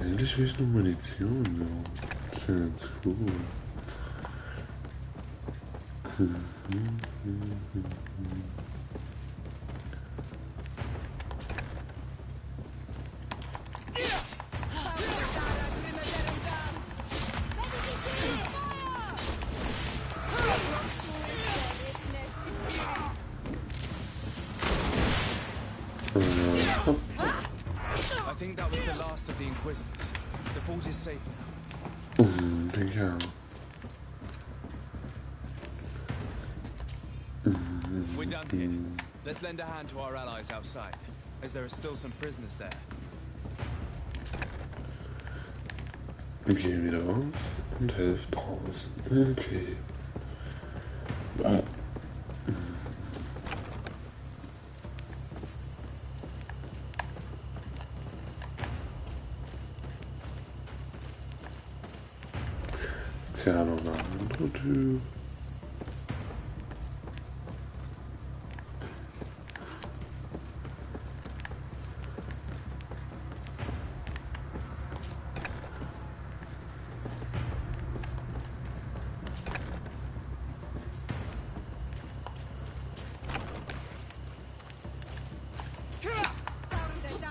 Endlich will ich noch Munition, ja. Das ist ja ganz cool. I think that was the last of the Inquisitors. The fort is safe now. Denke ich auch. We're done here. Let's lend a hand to our allies outside, as there are still some prisoners there. Geh wieder auf und helft draußen. Okay. Tja, nochmal ein anderer Typ.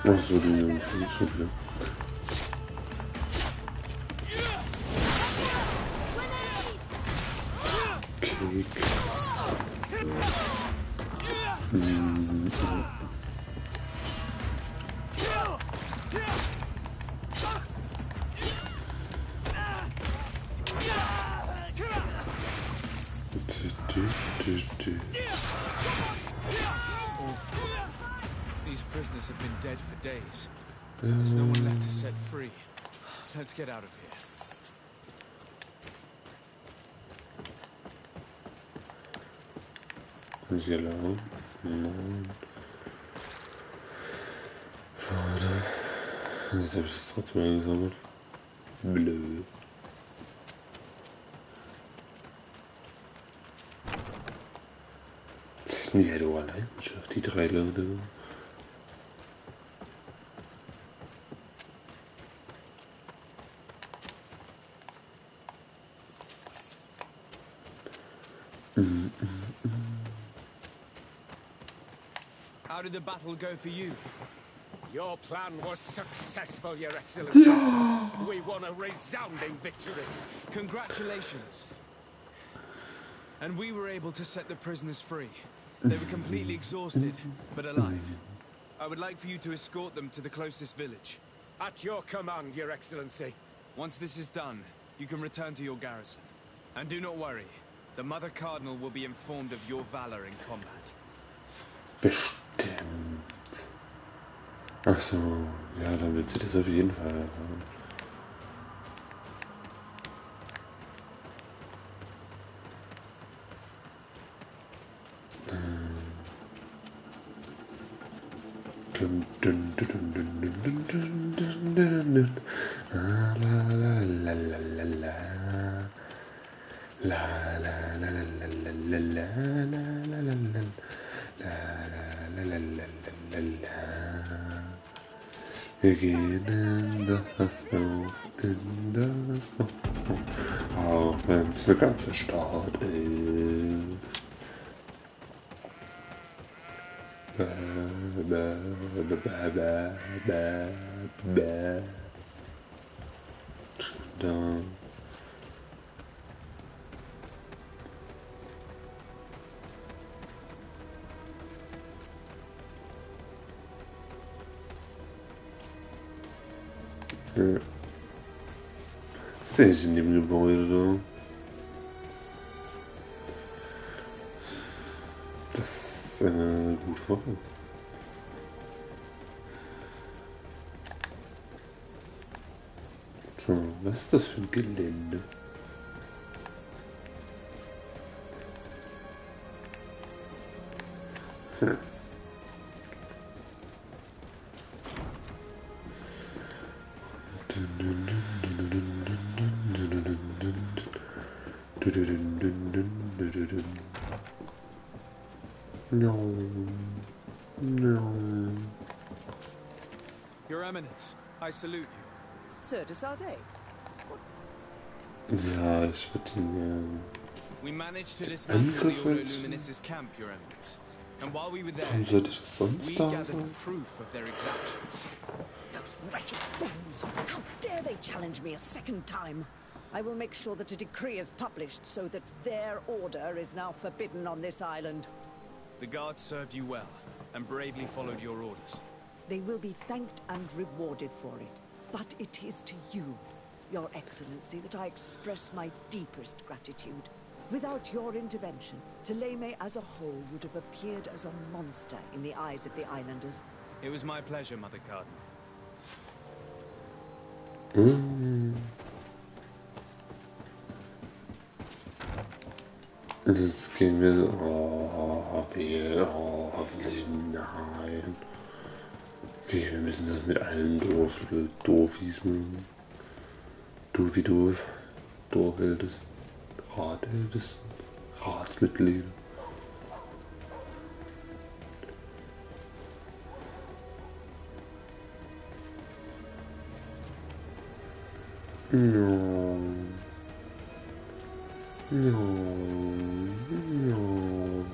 Ach so, die sind schon zu viel. Kick. These prisoners have been dead for days. There's no one left to set free. Let's get out of here. Ist hier lang? Nein. Schade. Jetzt habe ich das trotzdem eingesammelt. Blöd. Die hätte auch allein geschafft, die 3 Leute. How did the battle go for you? Your plan was successful, Your Excellency. We won a resounding victory. Congratulations. And we were able to set the prisoners free. They were completely exhausted, but alive. I would like for you to escort them to the closest village. At your command, Your Excellency. Once this is done, you can return to your garrison. And do not worry, the Mother Cardinal will be informed of your valor in combat. Bestimmt. Ach so, ja, dann wird sie das auf jeden Fall erfahren. Wir gehen in das Loch, in das Loch, auch wenn es eine ganze Stadt ist. Da. Ja. Sehe ich in dem Gebäude da. Das ist eine gute Woche. So, was ist das für ein Gelände? Hm. Your Eminence, I salute you. Sir de Sardet. Ja, ich würde ihn We managed to dismantle the Ordo Angriff Luminis's camp, Your Eminence. And while we were Warum there, sollte ich sonst we da gathered sein? proof of their exactions. Those wretched fools! How dare they challenge me a second time? I will make sure that a decree is published so that their order is now forbidden on this island. The guards served you well. and bravely followed your orders. They will be thanked and rewarded for it. But it is to you, Your Excellency, that I express my deepest gratitude. Without your intervention, Thélème as a whole would have appeared as a monster in the eyes of the islanders. It was my pleasure, Mother Cardinal. Jetzt gehen wir. Oh, wehe. Oh, hoffentlich nein. Wir müssen das mit allen Doofis machen. Doofi doof. Dorfältesten. Ratältesten. Ratsmitglieder. No. No. No.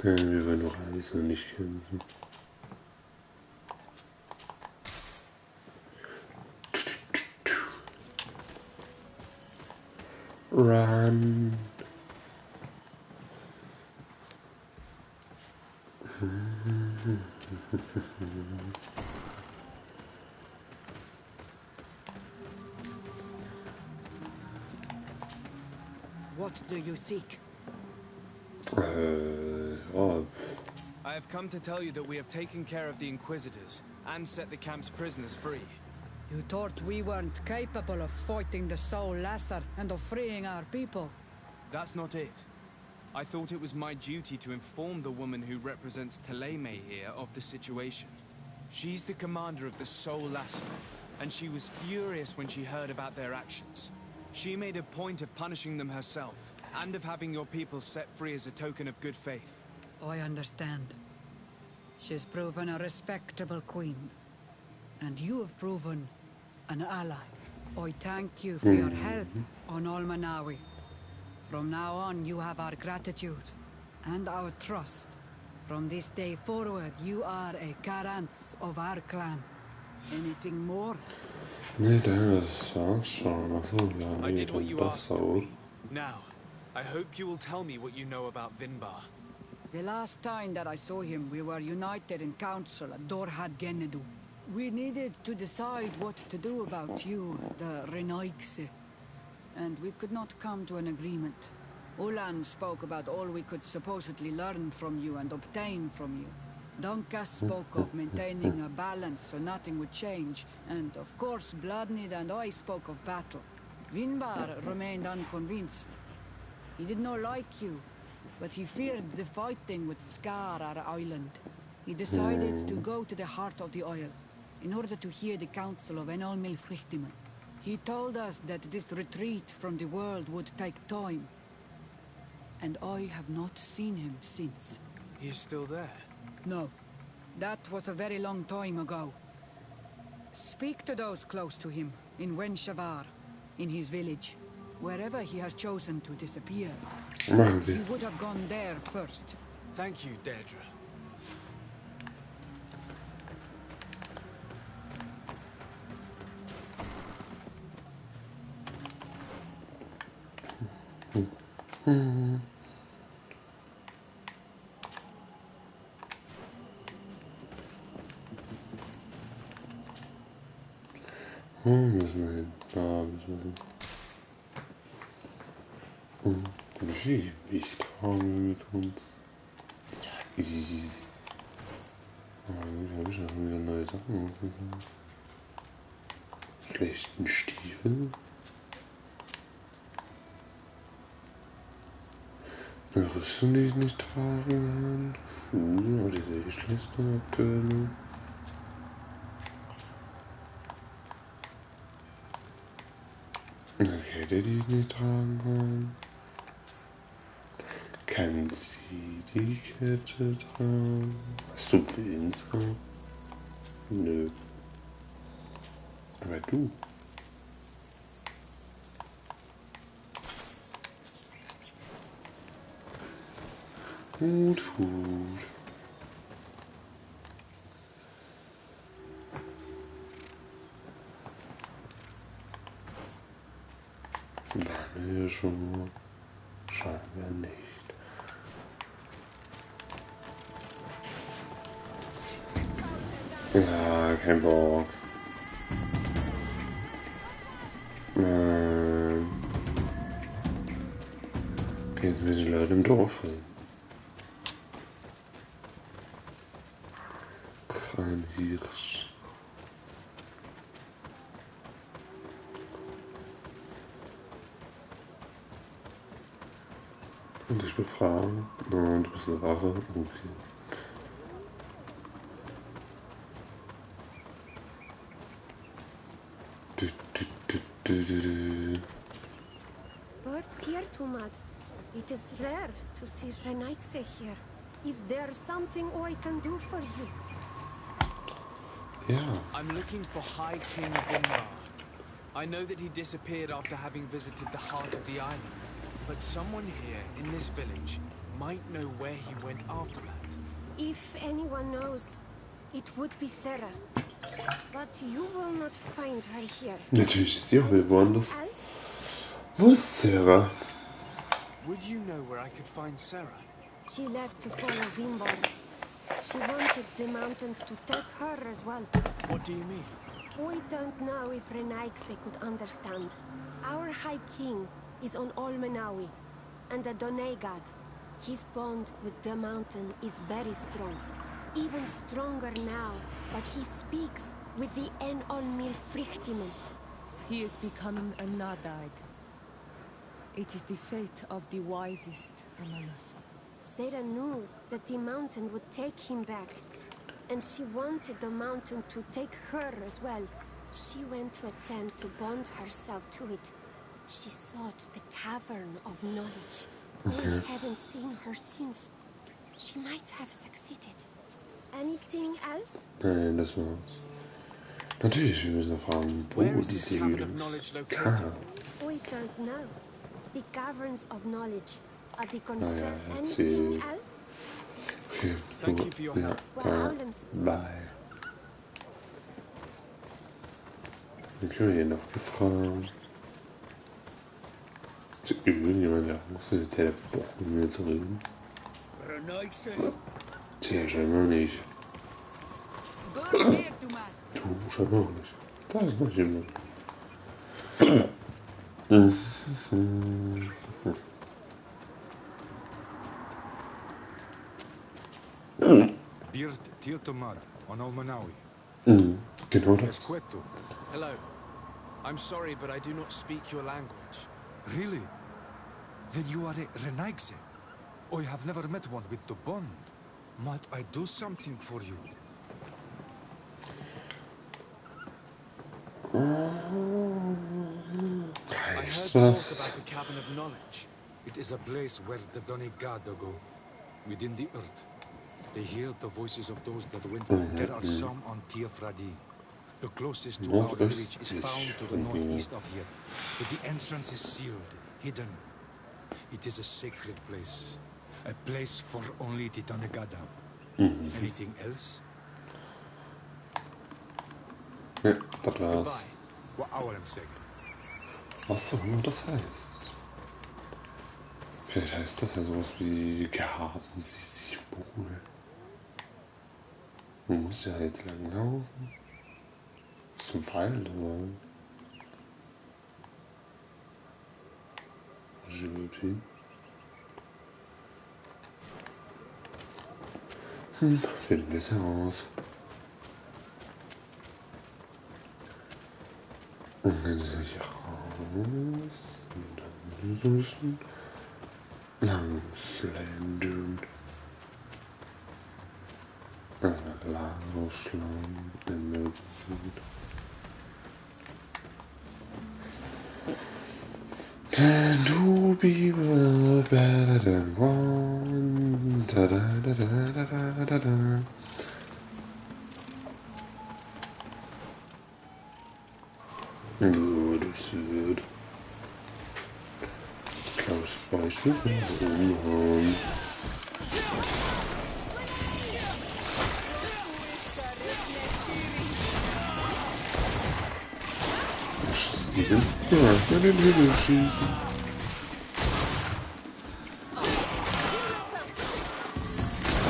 Nein, wir wollen noch reisen und nicht kämpfen. Run. What do you seek? Oh. I have come to tell you that we have taken care of the Inquisitors and set the camp's prisoners free. You thought we weren't capable of fighting the Soul Lasser and of freeing our people? That's not it. I thought it was my duty to inform the woman who represents Thélème here of the situation. She's the commander of the Soul Lasser, and she was furious when she heard about their actions. She made a point of punishing them herself, and of having your people set free as a token of good faith. I understand. She's proven a respectable queen. And you have proven an ally. I thank you for your help on Almanawi. From now on, you have our gratitude and our trust. From this day forward, you are a Karants of our clan. Anything more? Nee, das war's schon. Achso, ja, I nee, did what dann you das asked of auch. me. Now, I hope you will tell me what you know about Vinbar. The last time that I saw him, we were united in council at Dorhad Genedu. We needed to decide what to do about you, the Renaigse. And we could not come to an agreement. Ulan spoke about all we could supposedly learn from you and obtain from you. Donkas spoke of maintaining a balance so nothing would change. And of course, Bloodnid and I spoke of battle. Vinbar remained unconvinced. He did not like you, but he feared the fighting would scar our island. He decided to go to the heart of the oil, in order to hear the counsel of Enol Milfrichtiman. He told us that this retreat from the world would take time. And I have not seen him since. He is still there? No. That was a very long time ago. Speak to those close to him, in Wenshavar, in his village. Wherever he has chosen to disappear. He would have gone there first. Thank you, Deirdre. Müssen wir hin. Da müssen wir hin. Wie tragen wir mit uns? Easy. Habe ich noch wieder neue Sachen aufgenommen. Schlechten Stiefel. Eine Rüstung, die ich nicht tragen kann. Schuhe, aber die sehe ich schlecht aktuell. Eine Kette, die ich nicht tragen kann. Kann sie die Kette tragen? Hast du Willens gehabt? Nö. Aber du. Gut, gut. Waren wir schon? Scheinbar nicht. Ja, kein Bock. Okay, jetzt müssen die Leute im Dorf hin. Kein Hirsch. Und ich befrage. Und du bist eine Waffe. Okay. But dear Tumad, it is rare to see Renaikse here. Is there something I can do for you? Yeah. I'm looking for High King Vinbar. I know that he disappeared after having visited the heart of the island. But someone here in this village might know where he went after that. If anyone knows, it would be Sarah. But you will not find her here. Natürlich ist die auch wieder woanders. Else? Wo ist Sarah? Would you know where I could find Sarah? She left to follow Vinbar. She wanted the mountains to take her as well. What do you mean? We don't know if Renaikse could understand. Our High King is on Olmenawi, and the Donegad. His bond with the mountain is very strong. Even stronger now that he speaks with the En Olmil Frichtimen. He is becoming a Nadag. It is the fate of the wisest among us. Sarah knew that the mountain would take him back, and she wanted the mountain to take her as well. She went to attempt to bond herself to it. She sought the cavern of knowledge. We haven't seen her since. She might have succeeded. Anything else? Nein, das war's. Natürlich, wir müssen fragen, wo diese Höhle ist. We don't know. The caverns of knowledge are the concern. Naja, Anything erzähl. else? Okay, Thank you for your help. Bye. Dann können wir hier noch gefragt. Ist irgendjemand da? Muss der teleporten, mit mir zu reden? Tja, scheinbar nicht. Du, scheinbar auch nicht. Da ist noch jemand. Beard Tirtomad on Olmenawi. Genau das. Hello. I'm sorry, but I do not speak your language. Really? Then you are a Renaigse? I have never met one with the bond. Might I do something for you? I heard talk about a cavern of knowledge. It is a place where the Donegada go, within the earth. They hear the voices of those that went. There are some on Tiafradi. The closest to our village is found to the northeast of here, but the entrance is sealed, hidden. It is a sacred place, a place for only the Donegada. Anything else? Ja, das war's. Was auch immer das heißt. Vielleicht heißt das ja sowas wie Garten, sie wohl. Man muss ja jetzt lang laufen. Ist ein Wald, aber. Joli. Finden wir es heraus. Und dann soll ich raus. Und dann so ein bisschen lang schlendern. Lagerschlamm in der Wut. Can two people better than one? Da da da da da da da da. Nur das wird. Klaus Beispiel umhauen. schießen. Ja, erstmal den Hügel schießen.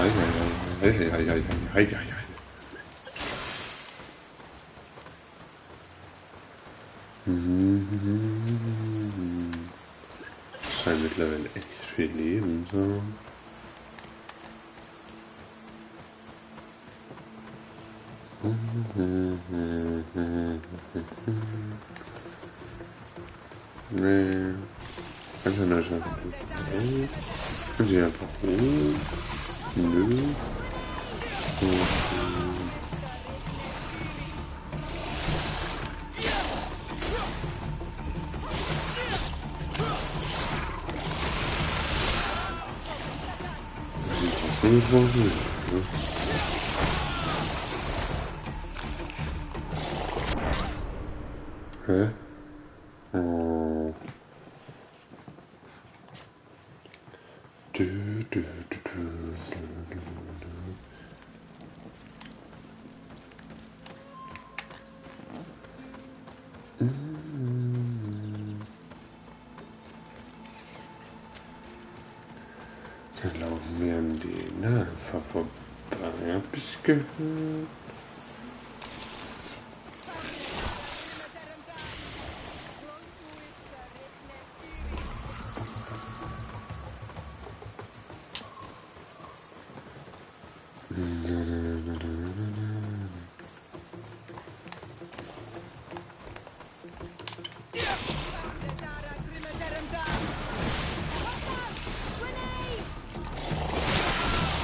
Ei. Scheint mittlerweile echt viel Leben so. Nee. Kannst du nicht einfach hoch? Können sie einfach hoch? Nö. Hä? Oh. Dann laufen wir an die einfach vorbei, hab ich gehört.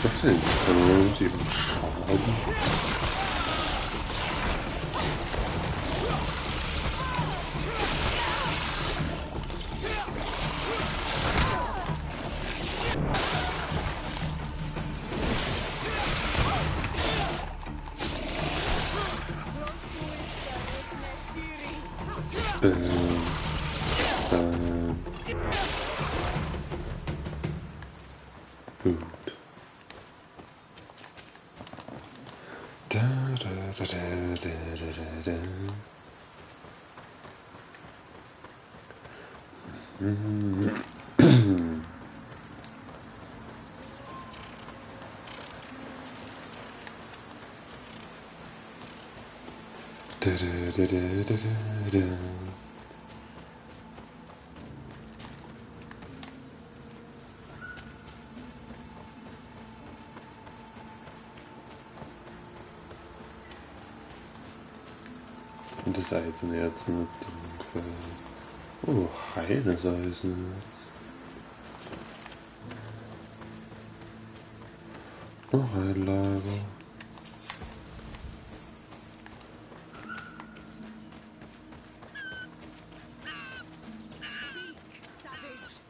Was denn? 7 Schaden. Gut. Und das Eisenerz mit dem Oh, reines Eisenerz. Noch ein Lager. Savage!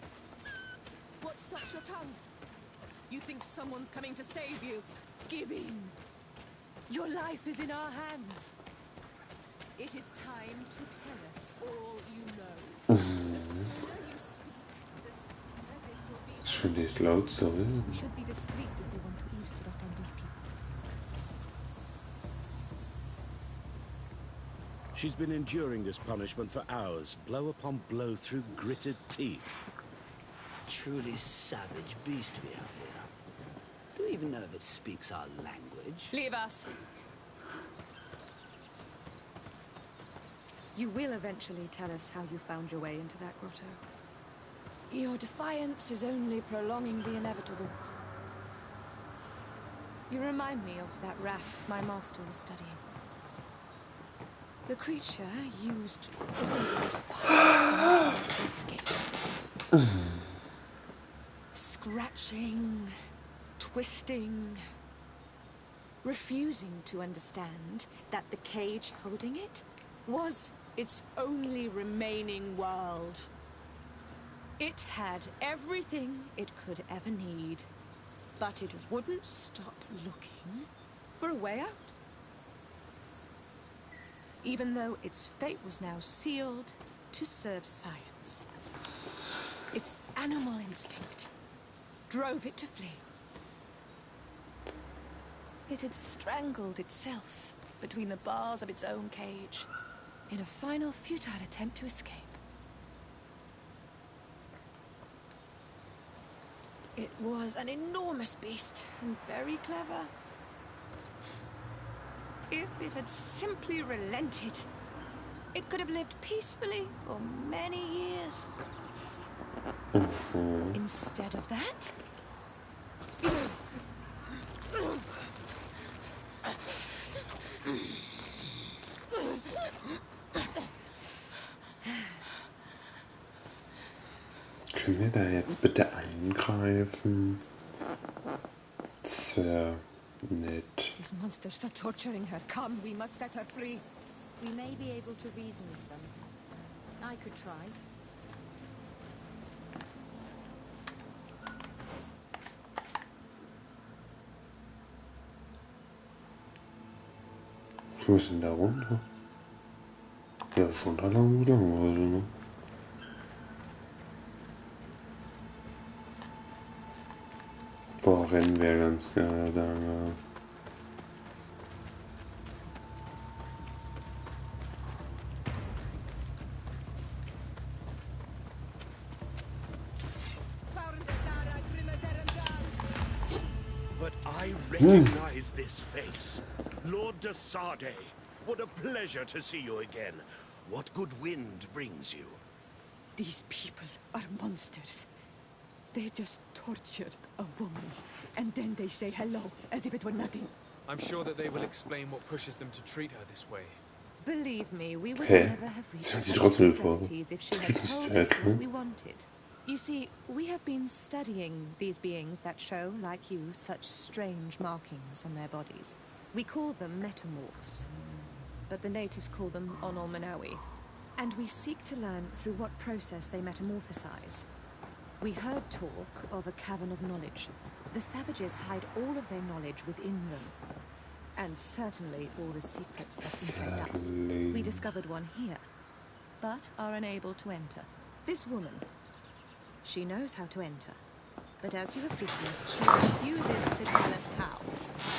What stops your tongue? You think someone's coming to save you? Give in! Your life is in our hands. It is time to tell us all you know. The sooner you speak, the sooner this will be. Ist schon nicht laut so, We should be discreet if we want to eavesdrop on these people. She's been enduring this punishment for hours, blow upon blow through gritted teeth. Truly savage beast we have here. Do you even know if it speaks our language? Leave us. You will eventually tell us how you found your way into that grotto. Your defiance is only prolonging the inevitable. You remind me of that rat my master was studying. The creature used all its fire to escape. Scratching, twisting, refusing to understand that the cage holding it was its only remaining world. It had everything it could ever need, but it wouldn't stop looking for a way out. Even though its fate was now sealed to serve science. Its animal instinct drove it to flee. It had strangled itself between the bars of its own cage. in a final futile attempt to escape. It was an enormous beast, and very clever. If it had simply relented, it could have lived peacefully for many years. Instead of that... Können wir da jetzt bitte eingreifen? Das wäre nett. These monsters are torturing her. Come, we must set her free. We may be able to reason with them. I could try. Wo ist denn da runter? Ja, schon da lang wieder, also, ne? Boah, rennen wir ganz gerne da. But I recognize this face. Lord de Sardet. What a pleasure to see you again. What good wind brings you? These people are monsters. They just tortured a woman, and then they say hello, as if it were nothing. I'm sure that they will explain what pushes them to treat her this way. Believe me, we would Hey, never have reached sind sie such trotzdem extremities if she had told us what we wanted. You see, we have been studying these beings that show, like you, such strange markings on their bodies. We call them metamorphs, but the natives call them Onol Manawi. And we seek to learn through what process they metamorphosize. We heard talk of a cavern of knowledge. The savages hide all of their knowledge within them. And certainly all the secrets that interest us. We discovered one here, but are unable to enter. This woman, she knows how to enter. But as you have witnessed, she refuses to tell us how.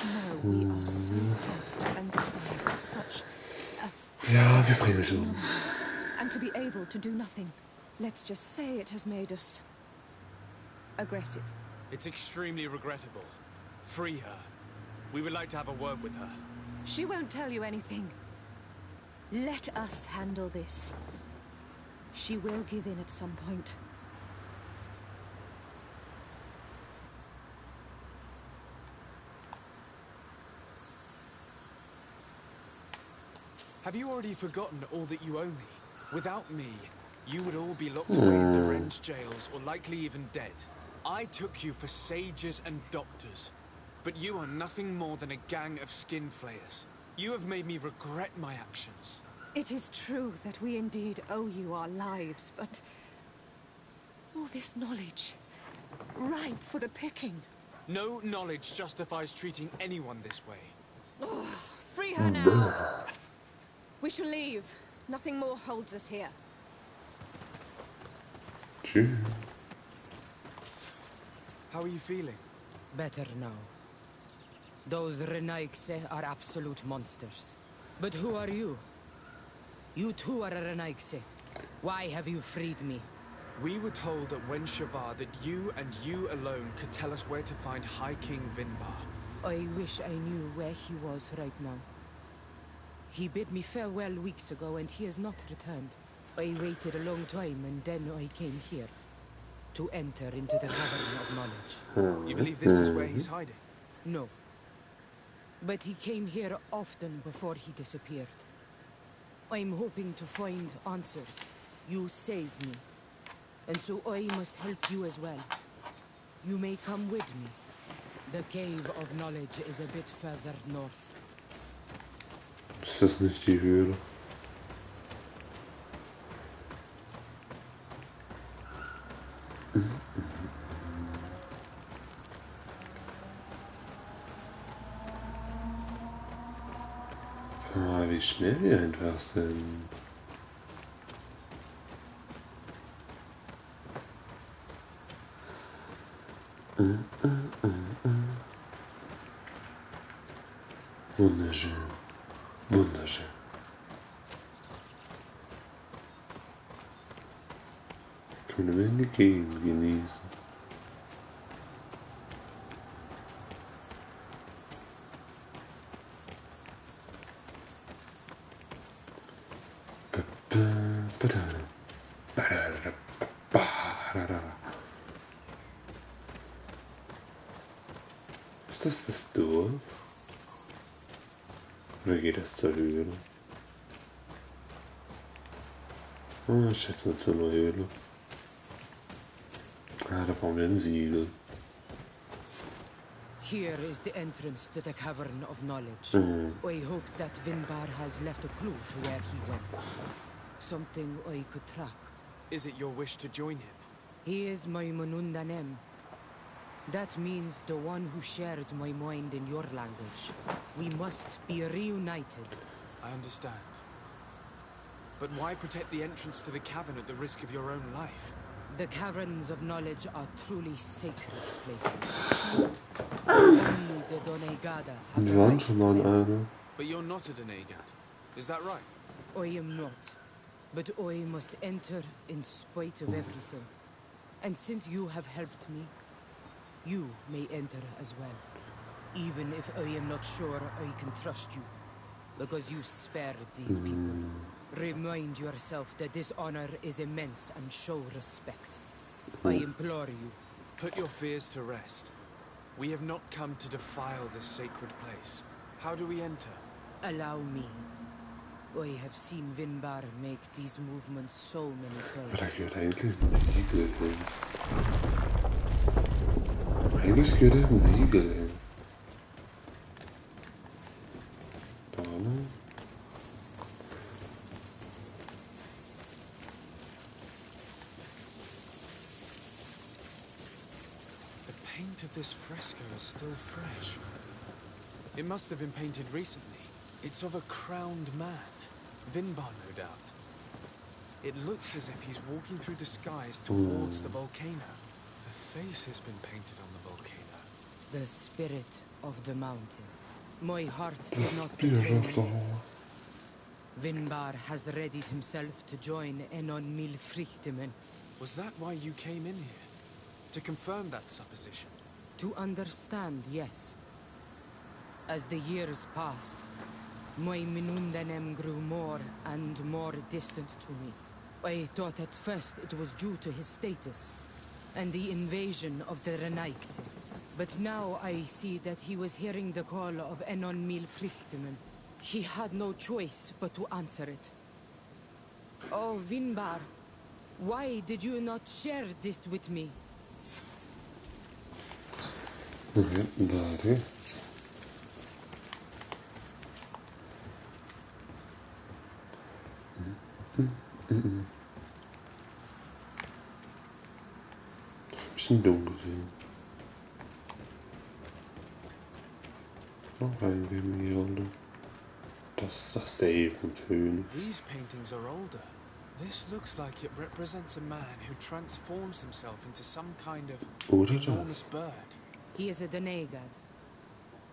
To know we are so close to understanding such a fascinating phenomenon. And to be able to do nothing. Let's just say it has made us aggressive. It's extremely regrettable. Free her. We would like to have a word with her. She won't tell you anything. Let us handle this. She will give in at some point. Have you already forgotten all that you owe me? Without me, you would all be locked away in deranged jails or likely even dead. I took you for sages and doctors, but you are nothing more than a gang of skin flayers. You have made me regret my actions. It is true that we indeed owe you our lives, but all this knowledge, ripe for the picking. No knowledge justifies treating anyone this way. Oh, free her now. We shall leave. Nothing more holds us here. How are you feeling? Better now. Those Renaigse are absolute monsters. But who are you? You too are a Renaigse. Why have you freed me? We were told at Wen Shavar that you and you alone could tell us where to find High King Vinbar. I wish I knew where he was right now. He bid me farewell weeks ago and he has not returned. I waited a long time and then I came here. To enter into the Cavern of Knowledge. You believe this is where he's hiding? No. But he came here often before he disappeared. I'm hoping to find answers. You saved me. And so I must help you as well. You may come with me. The Cave of Knowledge is a bit further north. Ist das nicht die Höhle? Ah, wie schnell wir einfach sind. Wunderschön. Wunderschön. Können wir in die Gegend genießen. Ist das Dorf? Oder geht das zur Höhle? Ah, ich schätze mal zu einer Höhle. Ah, da brauchen wir ein Siegel. Here is the entrance to the Cavern of Knowledge. I hope that Vinbar has left a clue to where he went. Something I could track. Is it your wish to join him? He is my Manundanem. That means the one who shares my mind in your language. We must be reunited. I understand. But why protect the entrance to the cavern at the risk of your own life? The Caverns of Knowledge are truly sacred places. Only the Donegada have the right to enter. But you're not a Donegad. Is that right? I am not. But I must enter in spite of everything. And since you have helped me, you may enter as well. Even if I am not sure I can trust you. Because you spared these people. Remind yourself that this honor is immense and show respect. I implore you. Put your fears to rest. We have not come to defile this sacred place. How do we enter? Allow me. I have seen Vinbar make these movements so many times. Da gehört eigentlich ein Siegel hin. Eigentlich gehört ein Siegel hin. Da, ne? The paint of this fresco is still fresh. It must have been painted recently. It's of a crowned man. Vinbar, no doubt. It looks as if he's walking through the skies towards the volcano. The face has been painted on the volcano. The spirit of the mountain. My heart did not betray me. Vinbar has readied himself to join Enon Milfrichtemen. Was that why you came in here? To confirm that supposition? To understand, yes. As the years passed, my Minundanem grew more and more distant to me. I thought at first it was due to his status and the invasion of the Renaigse. But now I see that he was hearing the call of Enon Milfrichtemen. He had no choice but to answer it. Oh, Vinbar, why did you not share this with me? Okay, warte. Bisschen dunkel sehen. Noch reingehen hier unten. Das ist das Safe und Föhn. These paintings are older. This looks like it represents a man who transforms himself into some kind of enormous bird. He is a Donegad,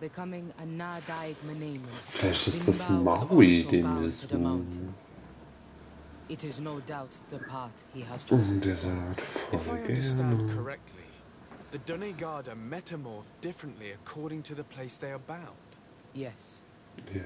becoming a Nadaig Menemen. Vielleicht ist das Maui, den wir suchen. It is no doubt the path he has chosen. Der sagt voll If I understand correctly, the Donegada metamorph differently according to the place they are bound. Yes. Yes.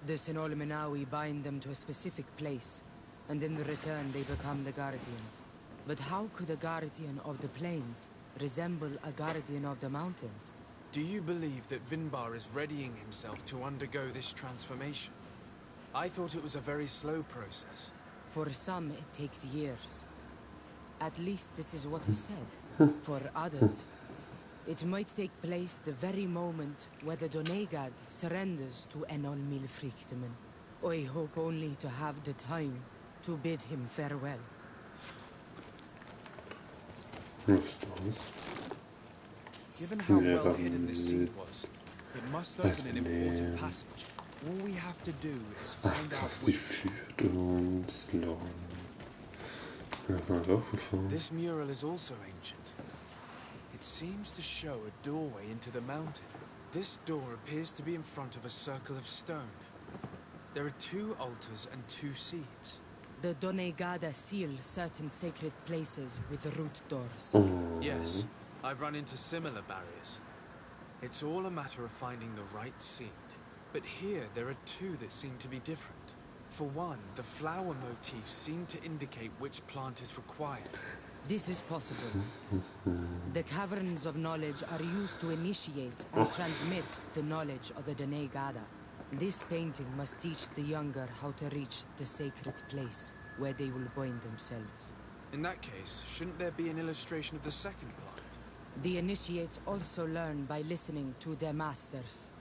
The Sinolmenawi bind them to a specific place, and in return they become the Guardians. But how could a Guardian of the Plains resemble a Guardian of the Mountains? Do you believe that Vinbar is readying himself to undergo this transformation? I thought it was a very slow process. For some, it takes years. At least this is what is said. For others, it might take place the very moment where the Donegad surrenders to Enol Milfrichtemen. I hope only to have the time to bid him farewell. Given how well hidden this seed was, it must open an important passage. All we have to do is find out which. This mural is also ancient. It seems to show a doorway into the mountain. This door appears to be in front of a circle of stone. There are 2 altars and 2 seats. The Donegada seal certain sacred places with root doors. Yes, I've run into similar barriers. It's all a matter of finding the right seed. But here, there are two that seem to be different. For one, the flower motifs seem to indicate which plant is required. This is possible. The caverns of knowledge are used to initiate and transmit the knowledge of the Donegada. This painting must teach the younger how to reach the sacred place, where they will bind themselves. In that case, shouldn't there be an illustration of the second plant? The initiates also learn by listening to their masters.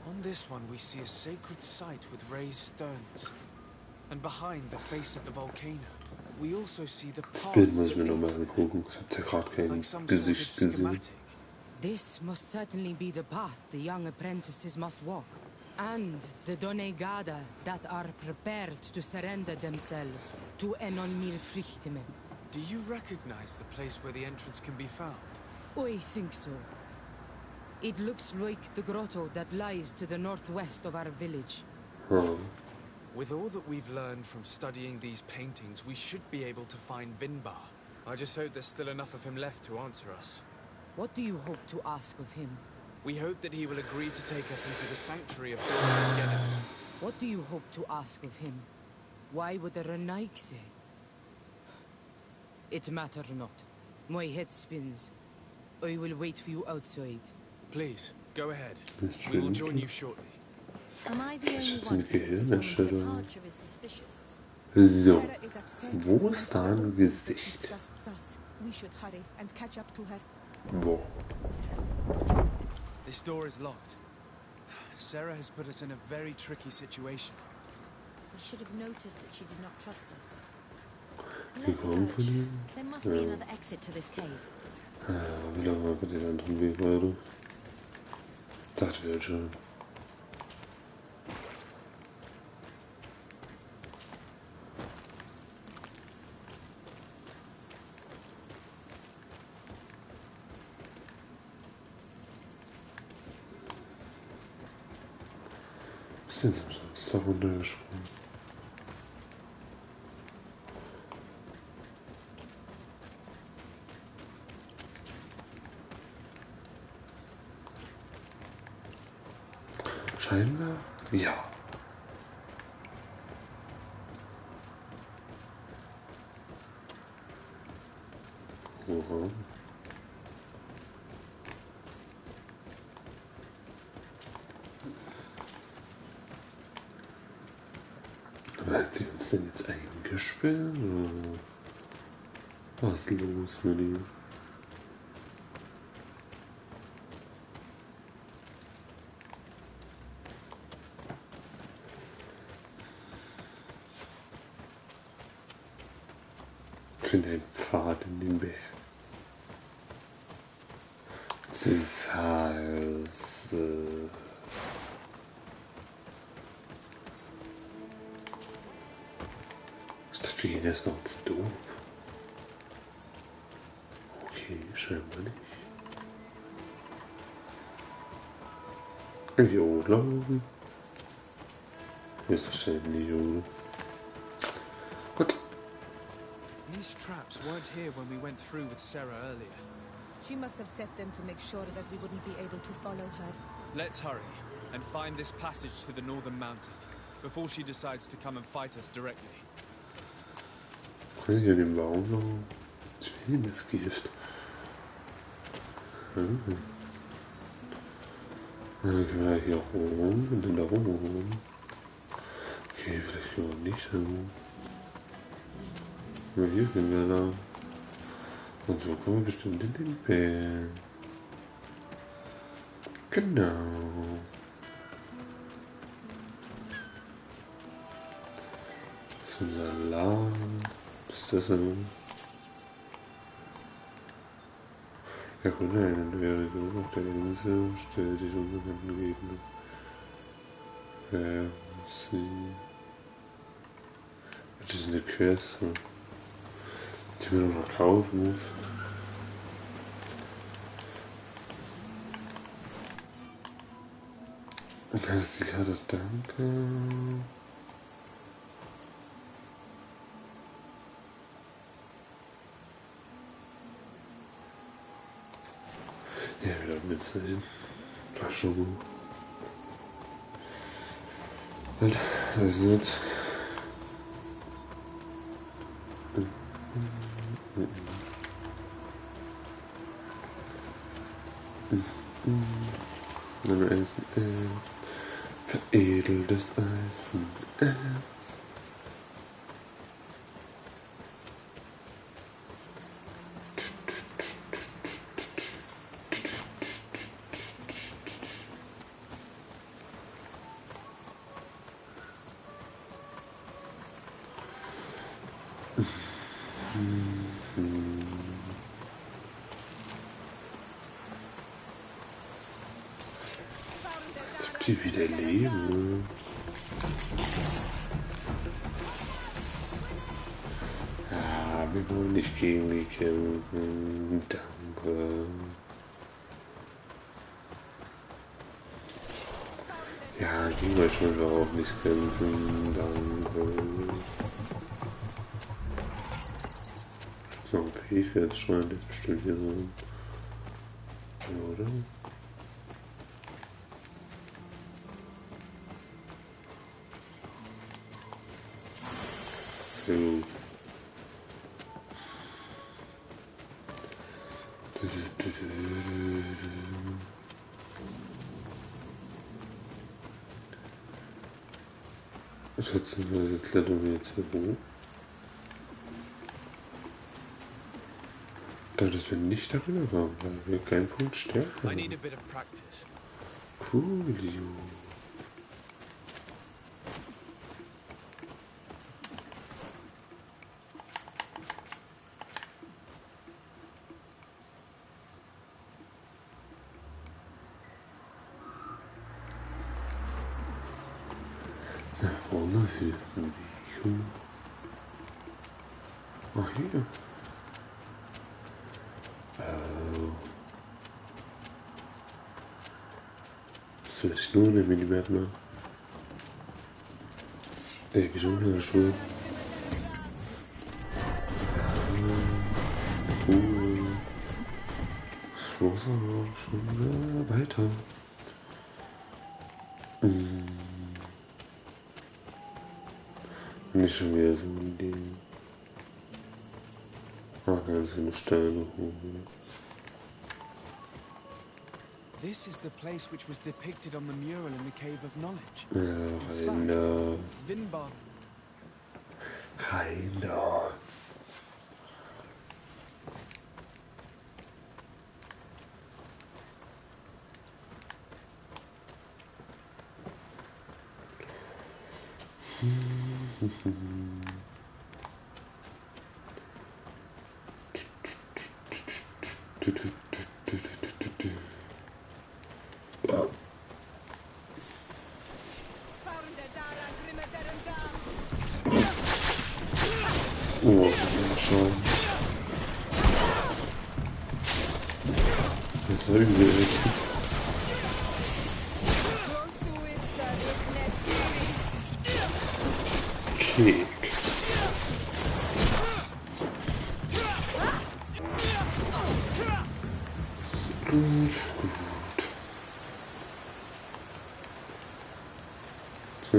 On this one, we see a sacred site with raised stones. And behind the face of the volcano, we also see the path Bild muss ich that mir nochmal leads there. angucken. Ich habe ja gerade kein Like some Gesicht sort of gesehen. schematic. This must certainly be the path the young apprentices must walk. And the Donegada that are prepared to surrender themselves to Enolmir Frichtime. Do you recognize the place where the entrance can be found? I think so. It looks like the grotto that lies to the northwest of our village. With all that we've learned from studying these paintings, we should be able to find Vinbar. I just hope there's still enough of him left to answer us. What do you hope to ask of him? We hope that he will agree to take us into the sanctuary of Dor. What do you hope to ask of him? Why would the Renaigse? It matters not. My head spins. I will wait for you outside. Please, go ahead. We will join you shortly. Am I the only Jetzt one eine to think this woman's Gehirnerschütterung. departure is suspicious? So, wo ist dein Gesicht? Trusts us. We should hurry and catch up to her. Wo? This door is locked. Sarah has put us in a very tricky situation. We should have noticed that she did not trust us. Wir Let's kommen von search. hier. There must be another exit to this cave. Wie lange war den anderen Weg weiter? Das wird schon. Sind sie sonst da runtergesprungen? Scheinbar ja. Oha. Aber hat sie uns denn jetzt eingesperrt? Oder was ist los mit ihr? Ich finde einen Pfad in den Berg. Das ist halt... Ich dachte, wir gehen jetzt noch ins Dorf. Okay, scheinbar nicht. Hier hochlaufen. Hier ist wahrscheinlich nicht, oder? Gut. These traps weren't here when we went through with Sarah earlier. She must have set them to make sure that we wouldn't be able to follow her. Let's hurry and find this passage to the northern mountain before she decides to come and fight us directly. Kann ich ja den Baum noch... Was will denn das Gift? Dann können wir hier rum und dann da rum. Okay, vielleicht können wir nicht so. Ja, hier können wir da. Und so kommen wir bestimmt in den Berg. Genau. Das ist unser Laden. Was ist das denn? Erkunde einen Region auf der Insel, stell dich unbekannten Gegner. Sie. Das ist eine Quest. ich mir noch kaufen muss. Das ist die Karte, danke. Ja, wieder mitzeichnen. War schon gut. Und, was ist jetzt? Veredeltes Eisenerz. Als ob die wieder leben. Ja, wir wollen nicht gegen die kämpfen. Danke. Ja, gegen euch wollen wir auch nicht kämpfen. Danke. So, Fähigkeitsschrein ist bestimmt hier so. Oder? Sehr gut. Schätzungsweise klettern wir jetzt hier hoch. Da, dass wir nicht darüber kommen, weil wir keinen Punkt Stärke haben. Coolio. Ja, ohne viel Bewegung. Ach, hier. Das werde ich nur in der Minimap machen. Ey, wieso wieder schon? Cool. Ich muss aber auch schon weiter. Nicht schon wieder so ein Ding. Ganz viele Steine hoch. This is the place which was depicted on the mural in the Cave of Knowledge. Ja, rein da. Vinbar. Rein da. Oh, schon. Das ist übel. Kick. Gut. So.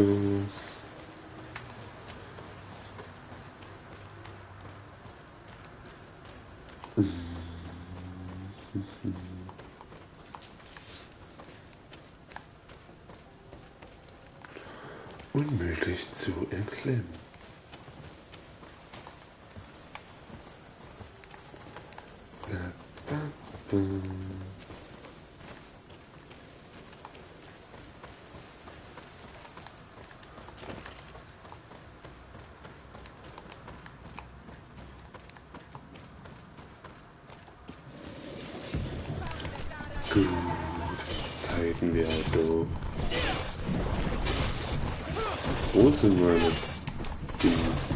Unmöglich zu erklimmen. Gut, halten wir halt durch. Wo sind meine Dings?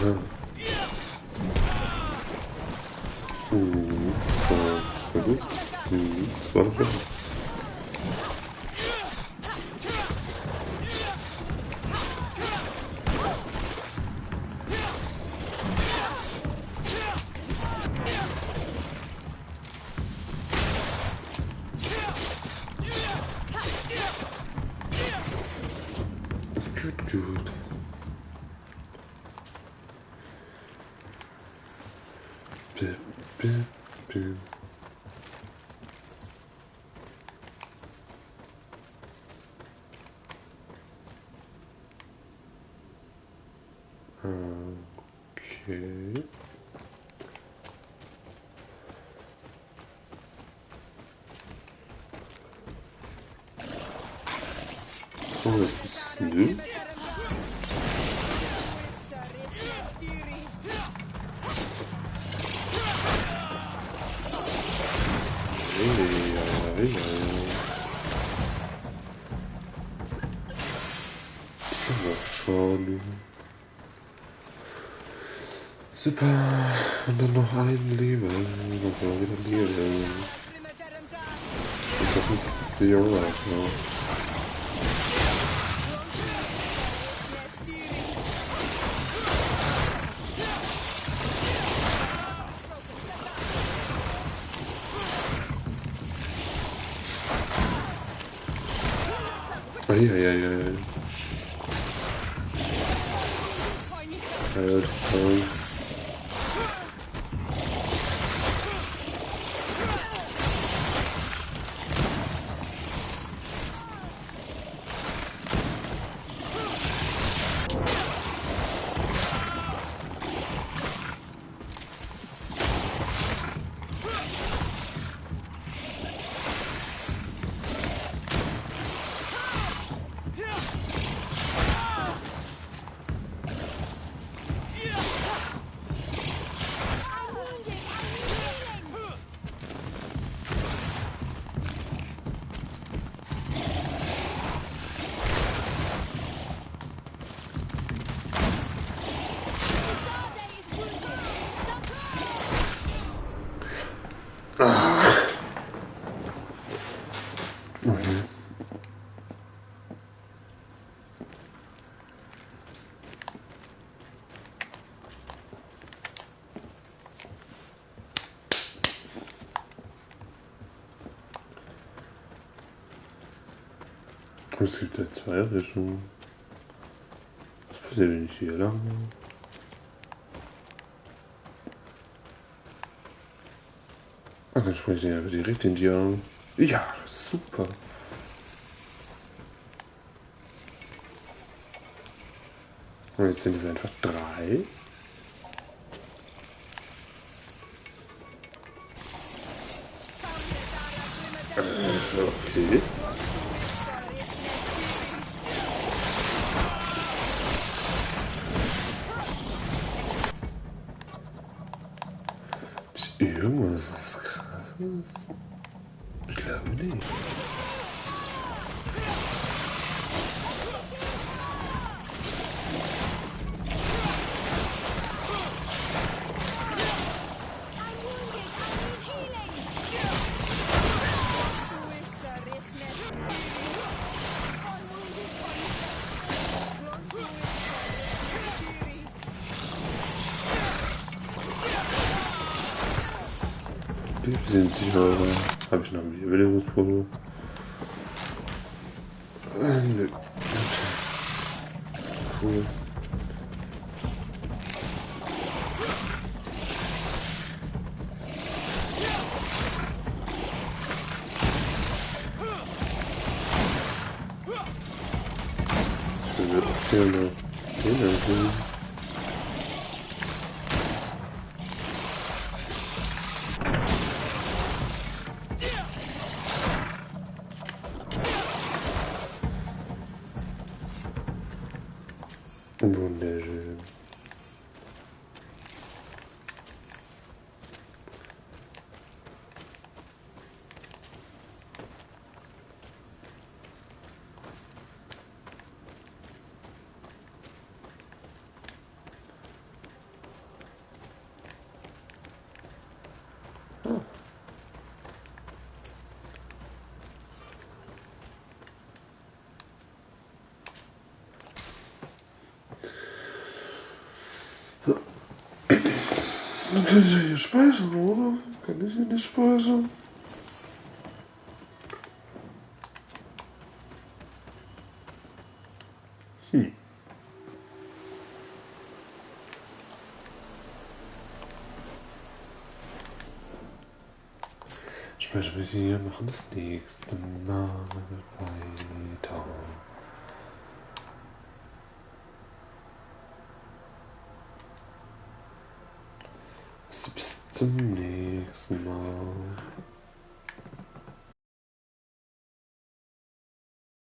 Das war gut. Das war doch gut. Gut. Bip, bip, bip. Okay. Oh, das ist nö. Schon. Super. Und dann noch ein Leben. Dann können wir wieder leben. Und das ist sehr alright, ja. Eieieiei. Halt. Okay. Es gibt ja zwei Richtungen. Was passiert, wenn ich hier lang? Und dann spreche ich den einfach direkt in die an. Ja, super. Und jetzt sind es einfach 3. Okay. Ist irgendwas Krasses? Ich glaube nicht. Die sind sicher, habe ich noch einen Bewegungsprobe? Nö. Cool. Ich würde auch gerne den erkennen. Wunderschön. Dann kann ich ja hier speichern, oder? Kann ich hier nicht speichern? Speichern wir hier, machen das nächste Mal weiter. Bis zum nächsten Mal.